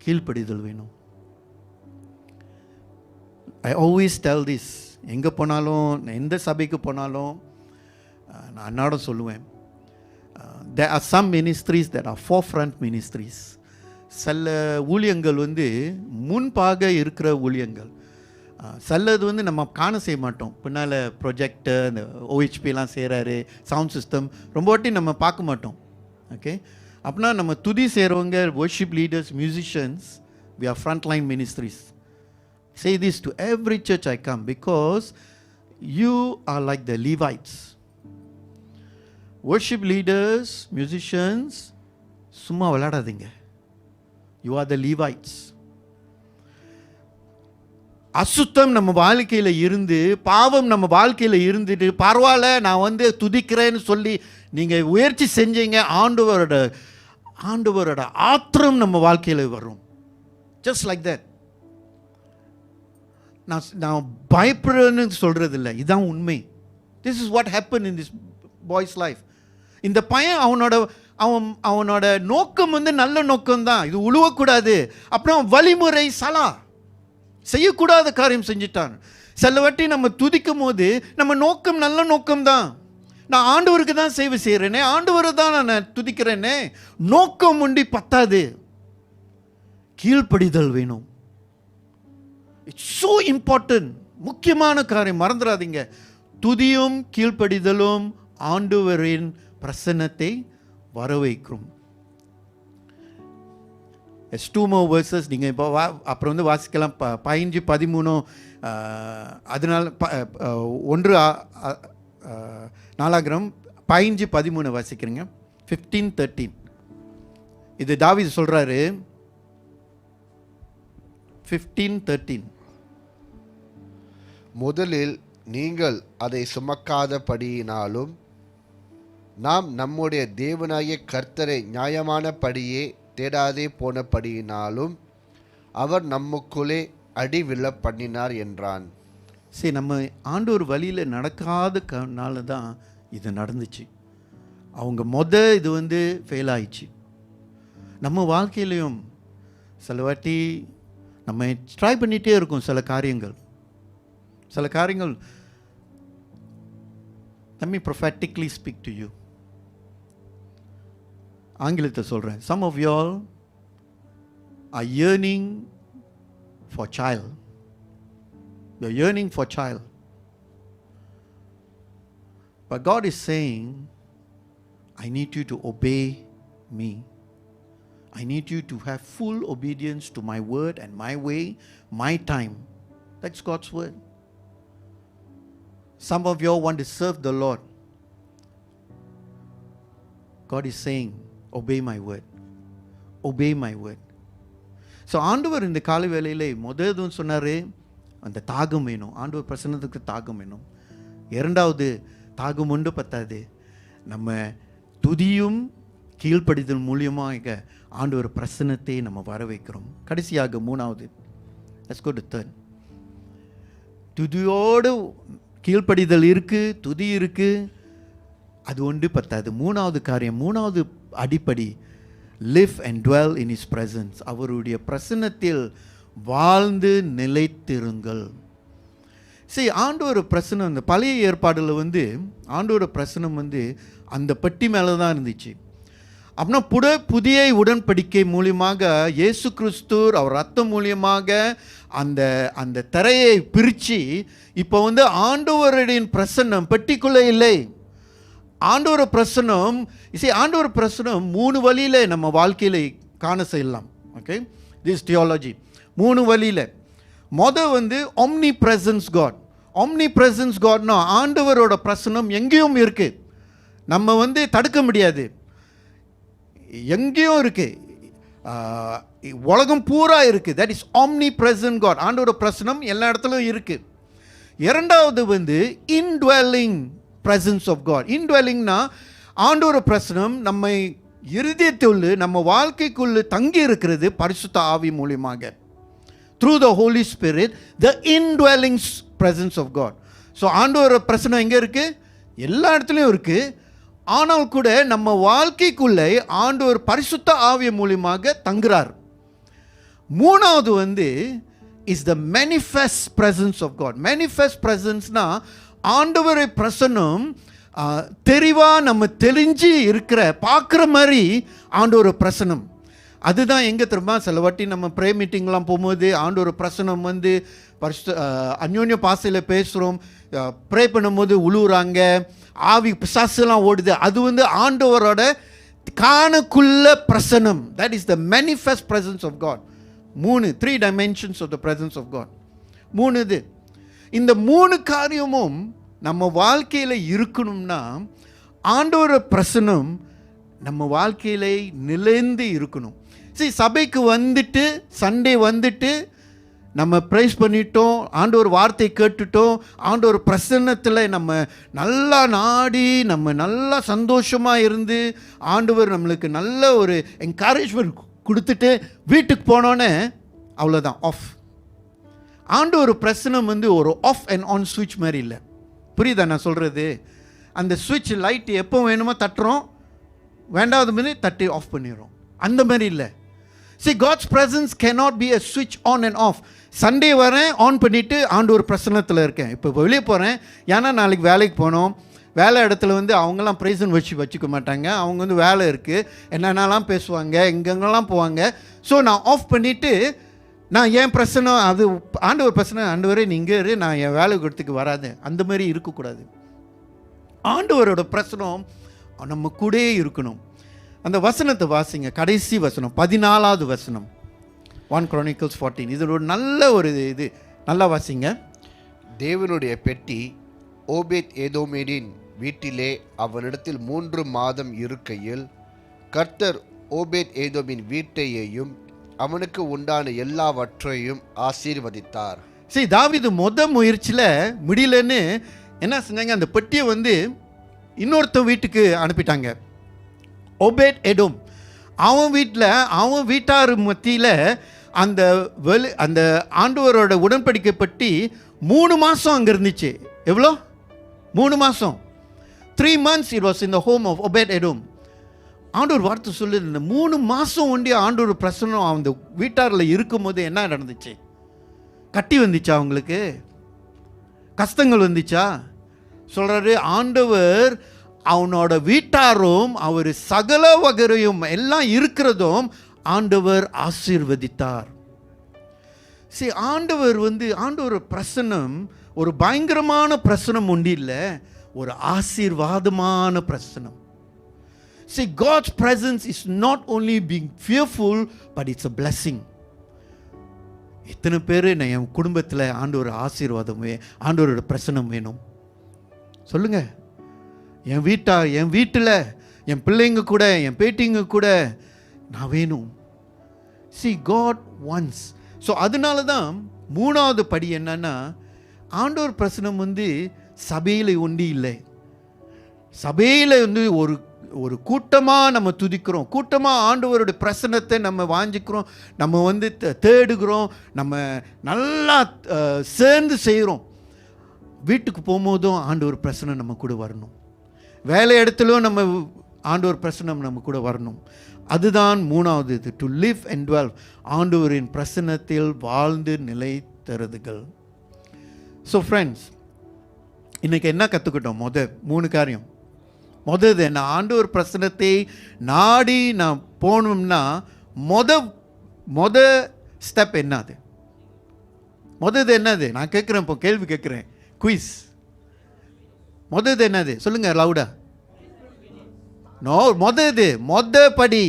கீழ்ப்படிதல் வேணும். I always tell this, எங்கே போனாலும், எந்த சபைக்கு போனாலும் நான் அன்னாடம் சொல்லுவேன், there are some ministries that are forefront ministries. சில ஊழியங்கள் வந்து முன்பாக இருக்கிற ஊழியங்கள். சிலது வந்து நம்ம காண செய்ய மாட்டோம். பின்னால் ப்ரொஜெக்டர், இந்த ஓஹெச்பிலாம் செய்கிறாரு, சவுண்ட் சிஸ்டம், ரொம்ப வாட்டி நம்ம பார்க்க மாட்டோம். ஓகே, அப்படின்னா நம்ம துதி செய்கிறவங்க, worship leaders, musicians, we are frontline ministries. Say this to every church I come, because you are like the Levites. Worship leaders, musicians, சும்மா விளையாடாதீங்க. You are the Levites. அசுத்தம் நம்ம வாழ்க்கையில் இருந்து, பாவம் நம்ம வாழ்க்கையில் இருந்துட்டு, பரவாயில்ல நான் வந்து துதிக்கிறேன்னு சொல்லி நீங்கள் முயற்சி செஞ்சீங்க, ஆண்டவரோட ஆத்திரம் நம்ம வாழ்க்கையில் வரும். Just like that. நான் பயப்படுறேன்னு சொல்கிறது இல்லை, இதுதான் உண்மை. This is what happen in this boys life. இந்த பையன் அவனோட நோக்கம் வந்து நல்ல நோக்கம்தான், இது உழுவக்கூடாது, அப்புறம் வழிமுறை செய்யக்கூடாத காரியம் செஞ்சுட்டான். சில வாட்டி நம்ம துதிக்கும் போது நம்ம நோக்கம் நல்ல நோக்கம்தான், நான் ஆண்டவருக்கு தான் சேவை செய்கிறேனே, ஆண்டவரை தான் நான் துதிக்கிறேனே, நோக்கம் உண்டி பத்தாது, கீழ்ப்படிதல் வேணும். It's so important முக்கியமான காரியம் மறந்துடாதீங்க. துதியும் கீழ்ப்படிதலும் ஆண்டவரின் பிரசன்னத்தை வரவைக்கும். Two more verses நீங்கள் இப்போ அப்புறம் வந்து வாசிக்கலாம். 15-13 அதனால 1 4 வாசிக்கிறீங்க. 15-13 இது தாவீது சொல்றாரு. 15-13 முதலில் நீங்கள் அதை சுமக்காதபடியினாலும் நாம் நம்முடைய தேவனாகிய கர்த்தரை நியாயமானபடியே தேடாதே போனபடியினாலும் அவர் நமக்குள்ளே அடி விழ பண்ணினார் என்றான். சரி, நம்ம ஆண்டவர் வழியில் நடக்காதனால தான் இது நடந்துச்சு. அவங்க இது வந்து ஃபெயில் ஆயிடுச்சு. நம்ம வாழ்க்கையிலையும் சில வாட்டி நம்ம ட்ரை பண்ணிகிட்டே இருக்கோம். சில காரியங்கள் let me prophetically speak to you. ஆங்கிலத்தை சொல்கிறேன். Some of you all are yearning for child. You're yearning for child. But God is saying, I need you to obey me. I need you to have full obedience to my word and my way, my time. That's God's word. Some of you all want to serve the Lord. God is saying, obey my word. Obey my word. So ஆண்டவர் இந்த காலை வேளையிலே முதல்னு சொன்னார், அந்த தாகம் வேணும். ஆண்டவர் பிரசன்னத்துக்கு தாகம் வேணும். இரண்டாவது தாகம் ஒன்று பத்தாது, நம்ம துதியும் கீழ்ப்படிதல் மூலியமாக ஆண்டவர் பிரசன்னத்தை நம்ம வர வைக்கிறோம். கடைசியாக மூணாவது, let's go to third. துதியோடு கீழ்ப்படிதல் இருக்குது, துதி இருக்குது, அது ஒன்று பத்தாது. மூணாவது காரியம், மூணாவது அடிப்படை, live and dwell in his presence. அவருடைய பிரசன்னத்தில் வாழ்ந்து நிலைத்திருங்கள். சரி, ஆண்டவர் பிரசனம் இந்த பழைய ஏற்பாடில் வந்து ஆண்டவர் பிரசனம் வந்து அந்த பெட்டி மேலே தான் இருந்துச்சு. அப்படின்னா புதிய உடன்படிக்கை மூலியமாக இயேசு கிறிஸ்து அவர் ரத்தம் மூலியமாக அந்த அந்த திரையை பிரித்து இப்போ வந்து ஆண்டவருடைய பிரசன்னம் பெட்டிக்குள்ளே இல்லை. ஆண்டவர் பிரசனம் ஆண்டவர் பிரசனம் 3 வழியில் நம்ம வாழ்க்கையில் காண செய்யலாம். ஓகே, திஸ் தியாலஜி 3 வழியில். வந்து omni presence God. Omni presence காட்னா ஆண்டவரோட பிரசனம் எங்கேயும் இருக்குது, நம்ம வந்து தடுக்க முடியாது, எங்கேயும் இருக்குது, உலகம் பூரா இருக்குது. That is omnipresent God. ஆண்டோட பிரசனம் எல்லா இடத்துலையும் இருக்குது. இரண்டாவது வந்து இன்டுவெல்லிங் பிரசன்ஸ் ஆஃப் காட். இன்டுவெல்லிங்னா ஆண்டோட பிரசனம் நம்மை இருதயத்துள்ள நம்ம வாழ்க்கைக்குள்ளே தங்கி இருக்கிறது பரிசுத்த ஆவி மூலியமாக. Through the Holy Spirit, the indwelling presence of God. So ஆண்டோட பிரசனம் எங்கே இருக்குது? எல்லா இடத்துலையும் இருக்குது. ஆனால் கூட நம்ம வாழ்க்கைக்குள்ளே ஆண்டவர் பரிசுத்த ஆவிய மூலியமாக தங்குறார். மூணாவது வந்து is the manifest presence of God. Manifest பிரசன்ஸ்னா ஆண்டவரை பிரசன்னம் தெரிவாக நம்ம தெரிஞ்சு இருக்கிற பார்க்குற மாதிரி ஆண்டவர் பிரசனம். அதுதான் எங்கே தெரியுமா, சில வாட்டி நம்ம ப்ரே மீட்டிங்லாம் போகும்போது ஆண்டவர் பிரசனம் வந்து அந்யோன்ய பாசையில் பேசுகிறோம், ப்ரே பண்ணும்போது உழுவுறாங்க, ஆவி பிசாசுலாம் ஓடுது. அது வந்து ஆண்டவரோட காணக்குள்ள பிரசனம். That is the manifest presence of God. 3 dimensions of the presence of God. 3 இது. இந்த 3 காரியமும் நம்ம வாழ்க்கையில் இருக்கணும்னா ஆண்டவரோட பிரசனம் நம்ம வாழ்க்கையில நிலைந்து இருக்கணும். சரி, சபைக்கு வந்துட்டு சண்டே வந்துட்டு நம்ம ப்ரைஸ் பண்ணிட்டோம், ஆண்டவர் வார்த்தை கேட்டுட்டோம், ஆண்டவர் பிரசன்னத்தில் நம்ம நல்லா நாடி நம்ம நல்லா சந்தோஷமாக இருந்து ஆண்டவர் நம்மளுக்கு நல்ல ஒரு என்கரேஜ்மெண்ட் கொடுத்துட்டு வீட்டுக்கு போனோன்னே அவ்வளோதான், ஆஃப். ஆண்டவர் பிரசனம் வந்து ஒரு ஆஃப் அண்ட் ஆன் சுவிட்ச் மாதிரி இல்லை. புரியுதா நான் சொல்கிறது? அந்த சுவிட்ச் லைட் எப்போ வேணுமோ தட்டுறோம், வேண்டாவது மாதிரி தட்டி ஆஃப் பண்ணிடுறோம், அந்த மாதிரி இல்லை. See, God's presence cannot be a switch on and off. Sunday வரேன், ஆன் பண்ணிவிட்டு ஆண்டவர் பிரசன்னத்தில் இருக்கேன். இப்போ வெளியே போகிறேன், ஏன்னா நாளைக்கு வேலைக்கு போனோம், வேலை இடத்துல வந்து அவங்கெல்லாம் ப்ரைஸன் வச்சுக்க மாட்டாங்க, அவங்க வந்து வேலை இருக்குது, என்னென்னலாம் பேசுவாங்க, எங்கெங்கெல்லாம் போவாங்க. ஸோ நான் ஆஃப் பண்ணிவிட்டு நான் என் பிரச்சனை அது ஆண்டவர் பிரச்சனை, ஆண்டவரே நீங்கள் இரு, நான் என் வேலை இடத்துக்கு வராது, அந்த மாதிரி இருக்கக்கூடாது. ஆண்டவரோட பிரச்சனம் நம்ம கூடயே இருக்கணும். அந்த வசனத்தை வாசிங்க, கடைசி வசனம் 14வது வசனம், 1 Chronicles 14. இது ஒரு நல்ல ஒரு இது, நல்லா வாசிங்க. தேவனுடைய பெட்டி ஓபேத் ஏதோமின் வீட்டிலே அவனிடத்தில் 3 மாதம் இருக்கையில் கர்த்தர் ஓபேத் ஏதோமின் வீட்டையையும் அவனுக்கு உண்டான எல்லாவற்றையும் ஆசீர்வதித்தார். சரி, தாவீது முயற்சியில் முடியலன்னு என்ன செஞ்சாங்க, அந்த பெட்டியை வந்து இன்னொருத்த வீட்டுக்கு அனுப்பிட்டாங்க. ஓபேத் எடோம் அவன் வீட்டில், அவன் வீட்டார் மத்தியில் அந்த அந்த ஆண்டவரோட உடன்படிக்கை பற்றி 3 மாதம் அங்கே இருந்துச்சு. எவ்வளோ? 3 மாதம். 3 months it was in the home of Obed Edom. ஆண்டவர் வார்த்தை சொல்லு, இந்த 3 மாதம் ஒண்டி ஆண்டவர் பிரசனம் அந்த வீட்டாரில் இருக்கும்போது என்ன நடந்துச்சு? கட்டி வந்துச்சா? அவங்களுக்கு கஷ்டங்கள் வந்துச்சா? சொல்கிறாரு ஆண்டவர் அவனோட வீட்டாரும் அவர் சகல வகையும் எல்லாம் இருக்கிறதும் ஆண்டவர் ஆசீர்வதித்தார். சரி, ஆண்டவர் வந்து ஆண்டவர் பிரசனம் ஒரு பயங்கரமான பிரசனம் ஒண்டி இல்லை, ஒரு ஆசீர்வாதமான பிரசனம். See, God's presence is not only being fearful, but it's a blessing. எத்தனை பேர் நான் என் குடும்பத்தில் ஆண்டவர் ஆசீர்வாதம் ஆண்டவரோட பிரசனம் வேணும் சொல்லுங்க. என் வீட்டில் என் பிள்ளைங்க கூட, என் பேட்டிங்க கூட நான் வேணும். See, God wants. ஸோ அதனால தான் 3வது படி என்னன்னா, ஆண்டவர் பிரசனம் வந்து சபையில் ஒண்டி இல்லை. சபையில் வந்து ஒரு கூட்டமாக நம்ம துதிக்கிறோம், கூட்டமாக ஆண்டவருடைய பிரசனத்தை நம்ம வாஞ்சிக்கிறோம், நம்ம வந்து தேடுகிறோம், நம்ம நல்லா சேர்ந்து செய்கிறோம். வீட்டுக்கு போகும்போதும் ஆண்டவர் பிரசனம் நம்ம கூட வரணும், வேலை இடத்துலையும் நம்ம ஆண்டவர் பிரசனம் நம்ம கூட வரணும். அதுதான் 3வது இது, டு லிவ் அண்ட் டுவெல், ஆண்டவரின் பிரசனத்தில் வாழ்ந்து நிலை தருதுகள். ஸோ ஃப்ரெண்ட்ஸ், இன்றைக்கி என்ன கற்றுக்கிட்டோம்? 3 காரியம். முதது என்ன? ஆண்டவர் பிரசனத்தை நாடி நான் போகணும்னா மொத ஸ்டெப் என்னது? முதது என்னது? நான் கேட்குறேன், இப்போ கேள்வி கேட்குறேன், குயிஸ். முதது என்னது? சொல்லுங்க லவுடா. நோ, மொத படி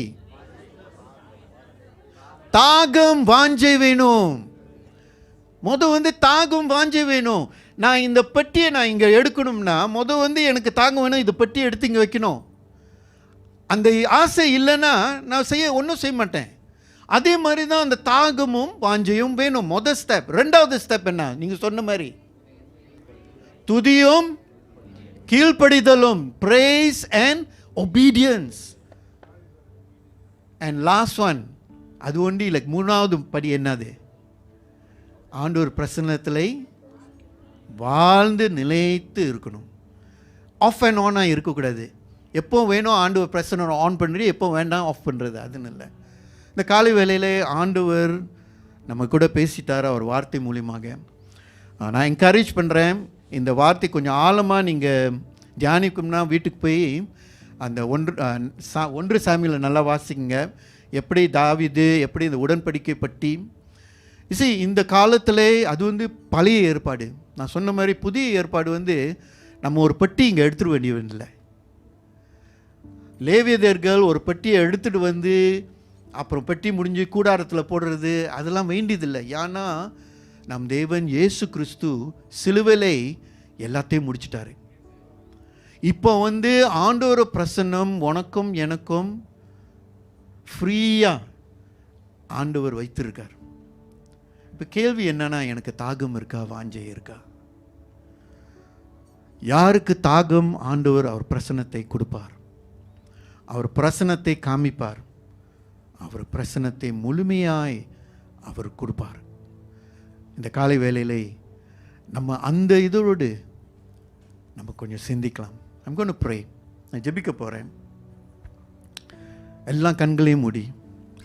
தாகம் வாஞ்சை வேணும். வந்து தாகம் வாஞ்சை வேணும். நான் இந்த பெட்டியை நான் இங்கே எடுக்கணும்னா வந்து எனக்கு தாகம் வேணும், இந்த பெட்டியை எடுத்து இங்கே வைக்கணும். அந்த ஆசை இல்லைன்னா நான் ஒன்றும் செய்ய மாட்டேன். அதே மாதிரி தான் அந்த தாகமும் வாஞ்சையும் வேணும். ஸ்டெப். 2வது ஸ்டெப் என்ன? நீங்கள் சொன்ன மாதிரி துதியும் கீழ்ப்படிதலும், praise and obedience. and last one, அது ஒண்டி இல்லை, 3வது படி என்னது? ஆண்டவர் பிரசன்னத்தில் வாழ்ந்து நிலைத்து இருக்கணும். ஆஃப் அண்ட் ஆனாக இருக்கக்கூடாது. எப்போ வேணும் ஆண்டவர் பிரசன்னம் ஆன் பண்ணுறது, எப்போ வேண்டாம் ஆஃப் பண்ணுறது, அதுன்னு இல்லை. இந்த காலை வேளையில் ஆண்டவர் நம்ம கூட பேசிட்டார் அவர் வார்த்தை மூலியமாக. நான் என்கரேஜ் பண்ணுறேன், இந்த வார்த்தை கொஞ்சம் ஆழமாக நீங்கள் தியானிக்கும்னா வீட்டுக்கு போய் அந்த 1 சாமுவேல் நல்லா வாசிங்க. எப்படி தாவீது எப்படி இந்த உடன்படிக்கை பற்றி இந்த காலத்தில் அது வந்து பழைய ஏற்பாடு. நான் சொன்ன மாதிரி புதிய ஏற்பாடு வந்து நம்ம ஒரு பெட்டி இங்கே எடுத்துட வேண்டியதில்லை. லேவியர்கள் ஒரு பெட்டியை எடுத்துகிட்டு வந்து அப்புறம் பெட்டி முடிஞ்சு கூடாரத்தில் போடுறது அதெல்லாம் வேண்டியதில்லை. ஏன்னா நம் தேவன் இயேசு கிறிஸ்து சிலுவையிலே எல்லாத்தையும் முடிச்சிட்டாரு. இப்போ வந்து ஆண்டவர் பிரசன்னம் உனக்கும் எனக்கும் ஃப்ரீயாக ஆண்டவர் வைத்திருக்கார். இப்போ கேள்வி என்னன்னா, எனக்கு தாகம் இருக்கா, வாஞ்சை இருக்கா? யாருக்கு தாகம் ஆண்டவர் அவர் பிரசன்னத்தை கொடுப்பார், அவர் பிரசன்னத்தை காமிப்பார், அவர் பிரசன்னத்தை முழுமையாய் அவர் கொடுப்பார். இந்த காலை வேளையிலே நம்ம அந்த இதோடு நம்ம கொஞ்சம் சிந்திக்கலாம். I'm going to pray. நான் ஜெபிக்க போகிறேன். எல்லாம் கண்களையும் மூடி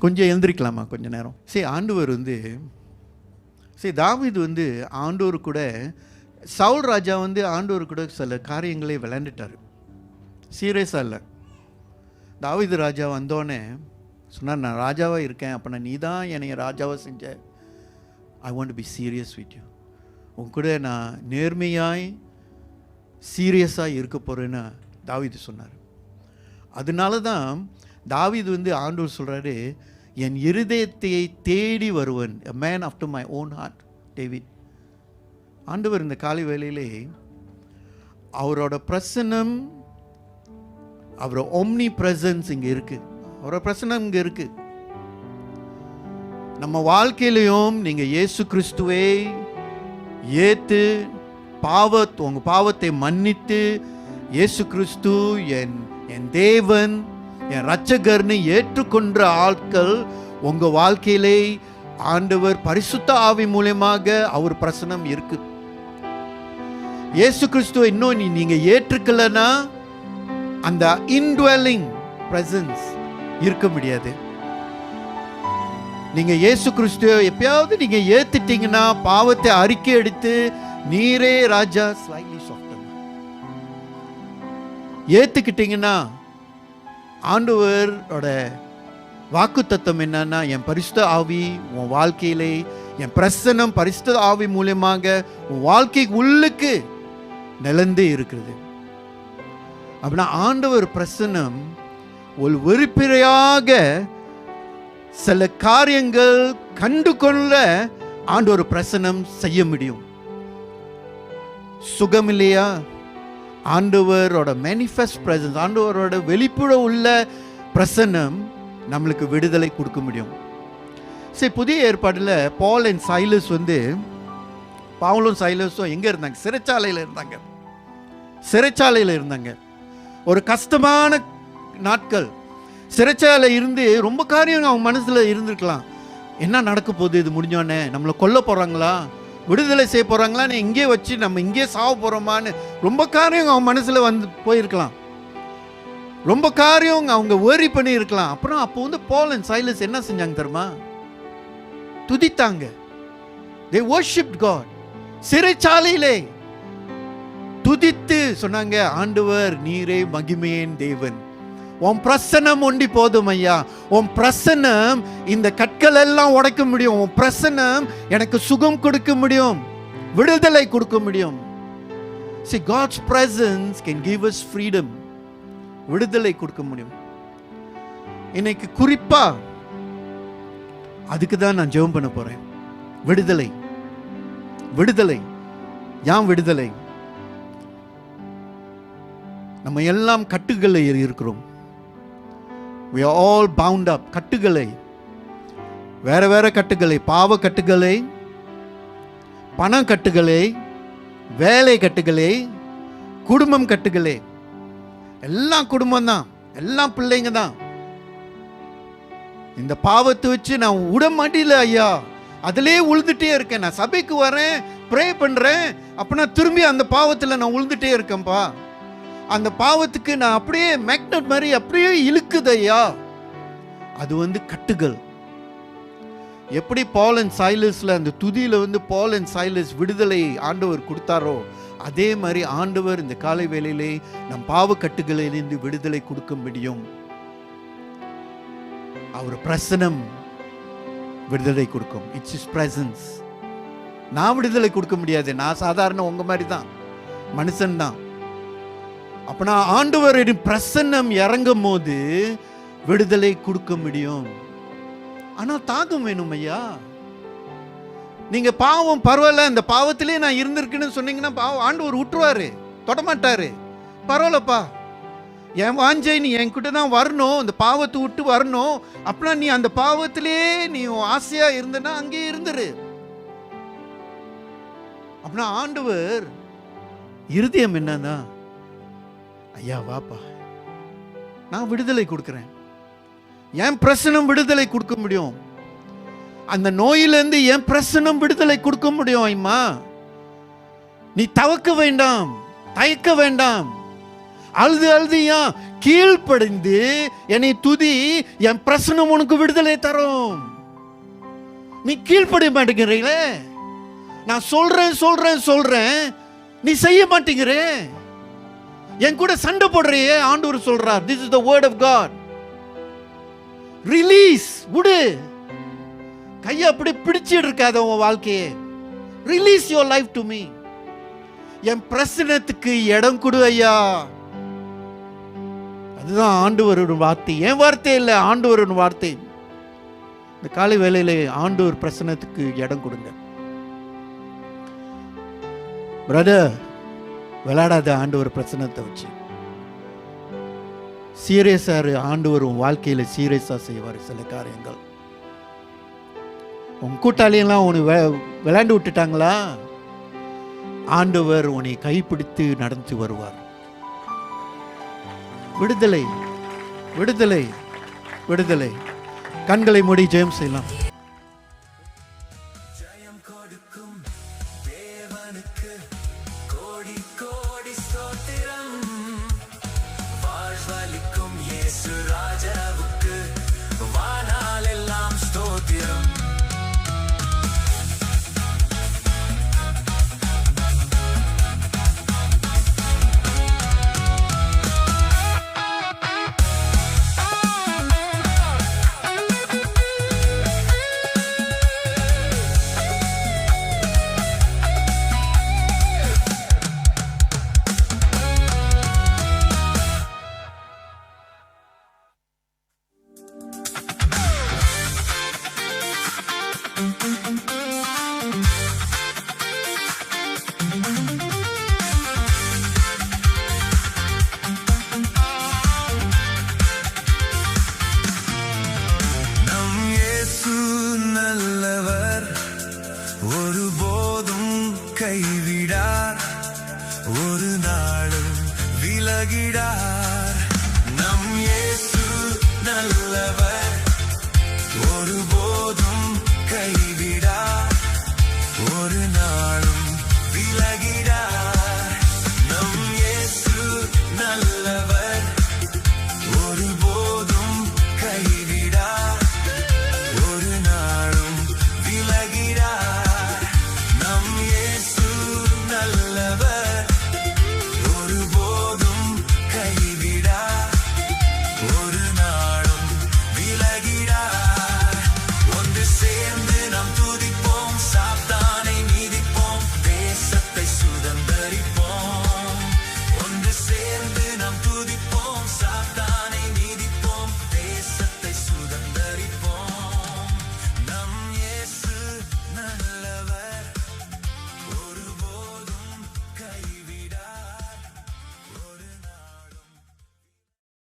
கொஞ்சம் எழுந்திரிக்கலாமா கொஞ்ச நேரம்? ஆண்டவர் வந்து தாவீது வந்து ஆண்டவர் கூட, சவுல் ராஜா வந்து ஆண்டவர் கூட சில காரியங்களை விளையாண்டுட்டார், சீரியஸாக இல்லை. தாவீது ராஜா வந்தோடனே சொன்னார், நான் ராஜாவாக இருக்கேன், அப்போ நான் நீ தான் என்னை ராஜாவாக செஞ்ச, I want to be serious with you. உன் கூட நான் நேர்மையாய் சீரியஸாக இருக்க போகிறேன்னு தாவீது சொன்னார். அதனால தான் தாவீது ஆண்டவர் சொல்கிறாரு, என் இருதயத்தை தேடி வருவன், a man after my own heart, David. ஆண்டவர் இந்த காலை வேளையிலே அவரோட பிரசன்னம், அவரோட ஒம்னி பிரசன்ஸ் இங்கே இருக்கு. அவரோட பிரசன்னம் இங்கே இருக்கு. நம்ம வாழ்க்கையிலையும் நீங்கள் இயேசு கிறிஸ்துவை ஏற்று உங்க பாவத்தை மன்னித்து இயேசு கிறிஸ்து என் தேவன், என் இரட்சகர்னு ஏற்றுக்கொண்ட ஆட்கள் உங்க வாழ்க்கையிலே ஆண்டவர் பரிசுத்த ஆவி மூலமாக அவர் பிரசன்னம் இருக்கு. இயேசு கிறிஸ்துவை இன்னும் நீங்க ஏற்றுக்கலனா அந்த இன்ட்வெல்லிங் பிரசன்ஸ் இருக்க முடியாது. நீங்க இயேசு கிறிஸ்துவை எப்பயாவது நீங்க ஏத்துட்டீங்கன்னா, பாவத்தை அறிக்கை எடுத்து நீரே ராஜா ஸ்லைட்லி சாஃப்டர் ஏத்துக்கிட்டீங்கன்னா, ஆண்டவரோட வாக்கு தத்துவம் என்னன்னா, என் பரிசுத்த ஆவி உன் வாழ்க்கையிலே, என் பிரசன்னம் பரிசுத்த ஆவி மூலமாக உன் வாழ்க்கை உள்ளுக்கு நிலந்து இருக்கிறது. அப்படின்னா ஆண்டவர் பிரசன்னம் ஒரு வெறுப்பிறையாக சில காரியங்கள் கண்டு கொள்ள ஆண்டவர் பிரசன்னம் செய்ய முடியும். சுகம் இல்லையா? ஆண்டவரோட மேனிஃபெஸ்ட் பிரசன்ஸ், ஆண்டவரோட வெளிப்புற உள்ள பிரசன்னம் நம்மளுக்கு விடுதலை கொடுக்க முடியும். சரி, புதிய ஏற்பாட்டில் பால் அண்ட் சைலஸ் பவுலும் சைலஸும் எங்கே இருந்தாங்க? சிறைச்சாலையில் இருந்தாங்க. ஒரு கஷ்டமான நாட்கள். சிறைச்சாலை இருந்து ரொம்ப காரியம் அவங்க மனசில் இருந்திருக்கலாம். என்ன நடக்க போகுது இது முடிஞ்சோடனே? நம்மளை கொல்ல போகிறாங்களா, விடுதலை செய்ய போகிறாங்களா, இங்கே வச்சு நம்ம இங்கே சாவ போகிறோமான்னு ரொம்ப காரியம் அவங்க மனசில் போயிருக்கலாம். ரொம்ப காரியம் அவங்க worry பண்ணி இருக்கலாம். அப்புறம் அப்போ பால் அண்ட் சைலஸ் என்ன செஞ்சாங்க தெரியுமா? துதித்தாங்க. they worshipped God. சிறைச்சாலையிலே துதித்து சொன்னாங்க, ஆண்டவர் நீரே மகிமையின் தேவன், உன் பிரசன்னம் ஒண்டி போதும் ஐயா. உன் பிரசன்னம் இந்த கற்கள் எல்லாம் உடைக்க முடியும். உன் பிரசன்னம் எனக்கு சுகம் கொடுக்க முடியும், விடுதலை கொடுக்க முடியும். See, God's presence can give us freedom. விடுதலை கொடுக்க முடியும். இன்னைக்கு குறிப்பா அதுக்கு தான் நான் ஜெபம் பண்ண போறேன். விடுதலை. விடுதலை. யாம் விடுதலை. நம்ம எல்லாம் கட்டுகளை இருக்கிறோம். We are all bound up. கட்டுகளை, வேற வேற கட்டுகளை, பாவ கட்டுகளை, பண கட்டுகளை, வேலை கட்டுகளை, குடும்பம் கட்டுகளை. எல்லாம் குடும்பம் தான், எல்லாம் பிள்ளைங்க தான். இந்த பாவத்தை வச்சு நான் விட மாட்டேல ஐயா, அதிலே உழுந்துட்டே இருக்கேன். நான் சபைக்கு வரேன், ப்ரே பண்றேன், அப்ப நான் திரும்பி அந்த பாவத்தில் நான் உழுந்துட்டே இருக்கேன்ப்பா. அந்த பாவத்துக்கு நான் அப்படியே மேக்னட் மாதிரி அப்படியே இழுக்குது ஐயா. அது கட்டுகள். எப்படி பால் அண்ட் சைலஸ்ல அந்த துதியில பால் அண்ட் சைலஸ் விடுதலை ஆண்டவர் கொடுத்தாரோ, அதே மாதிரி ஆண்டவர் இந்த காலை வேளையிலே நம் பாவ கட்டுகளிலிருந்து விடுதலை கொடுக்க முடியும். அவர் பிரசன்னம் விடுதலை கொடுக்கும். It's his presence. நான் விடுதலை கொடுக்க முடியாது. நான் சாதாரண உங்க மாதிரி தான், மனுஷன் தான். அப்ப நான் ஆண்டவரின் பிரசன்னம் இறங்கும் போது விடுதலை கொடுக்க முடியும். ஆனா தாகம் வேணும் ஐயா. நீங்க பாவம் பரவாயில்ல, இந்த பாவத்திலே நான் இருந்திருக்குன்னு சொன்னீங்கன்னா பாவம் ஆண்டவர் விட்டுருவாரு, தொடமாட்டாரு. பரவாயில்லப்பா, என் வாஞ்சை நீ என்கிட்ட தான் வரணும், இந்த பாவத்தை விட்டு வரணும். அப்படின்னா நீ அந்த பாவத்திலே நீ ஆசையா இருந்தனா அங்கே இருந்துரு. அப்படின்னா ஆண்டவர் இருதயம் என்னன்னா, ஐயா வாப்பா, நான் விடுதலை கொடுக்கிறேன். என் பிரசனம் விடுதலை கொடுக்க முடியும். அந்த நோயிலிருந்து என் பிரசனம் விடுதலை கொடுக்க முடியும். ஐயா நீ தவக்க வேண்டாம், தயக்க வேண்டாம். அழுது அழுதியா கீழ்ப்படிந்து என்னை துதி, என் பிரசனம் உனக்கு விடுதலை தரும். நீ கீழ்ப்படிய மாட்டேங்கிறீங்களே. நான் சொல்றேன் சொல்றேன் சொல்றேன், நீ செய்ய மாட்டேங்கிறே. என் கூட சண்டை போடுறியே. ஆண்டவர் சொல்றார், this is the word of God. Release, விடு. கையை அப்படி பிடிச்சிட்டு இருக்காத உன் வாழ்க்கையே. Release your life to me. என் பிரச்சனத்துக்கு இடம் கொடு ஐயா. அதுதான் ஆண்டவரோட வார்த்தை, என் வார்த்தை இல்லை, ஆண்டவரோட வார்த்தை. இந்த காலை வேளையில ஆண்டவர் பிரச்சனத்துக்கு இடம் கொடுங்க. பிரதர், விளையாடாத ஆண்டவர் பிரச்சனத்தை வச்சு. சீரியஸா ஆண்டவர் உன் வாழ்க்கையில சீரியஸா செய்வார் சில காரியங்கள். உன் கூட்டாளியெல்லாம் உன்னை விளையாண்டு விட்டுட்டாங்களா, ஆண்டவர் உன்னை கைப்பிடித்து நடந்து வருவார். விடுதலை, விடுதலை, விடுதலை. கண்களை மூடி ஜெயம் செய்யலாம்.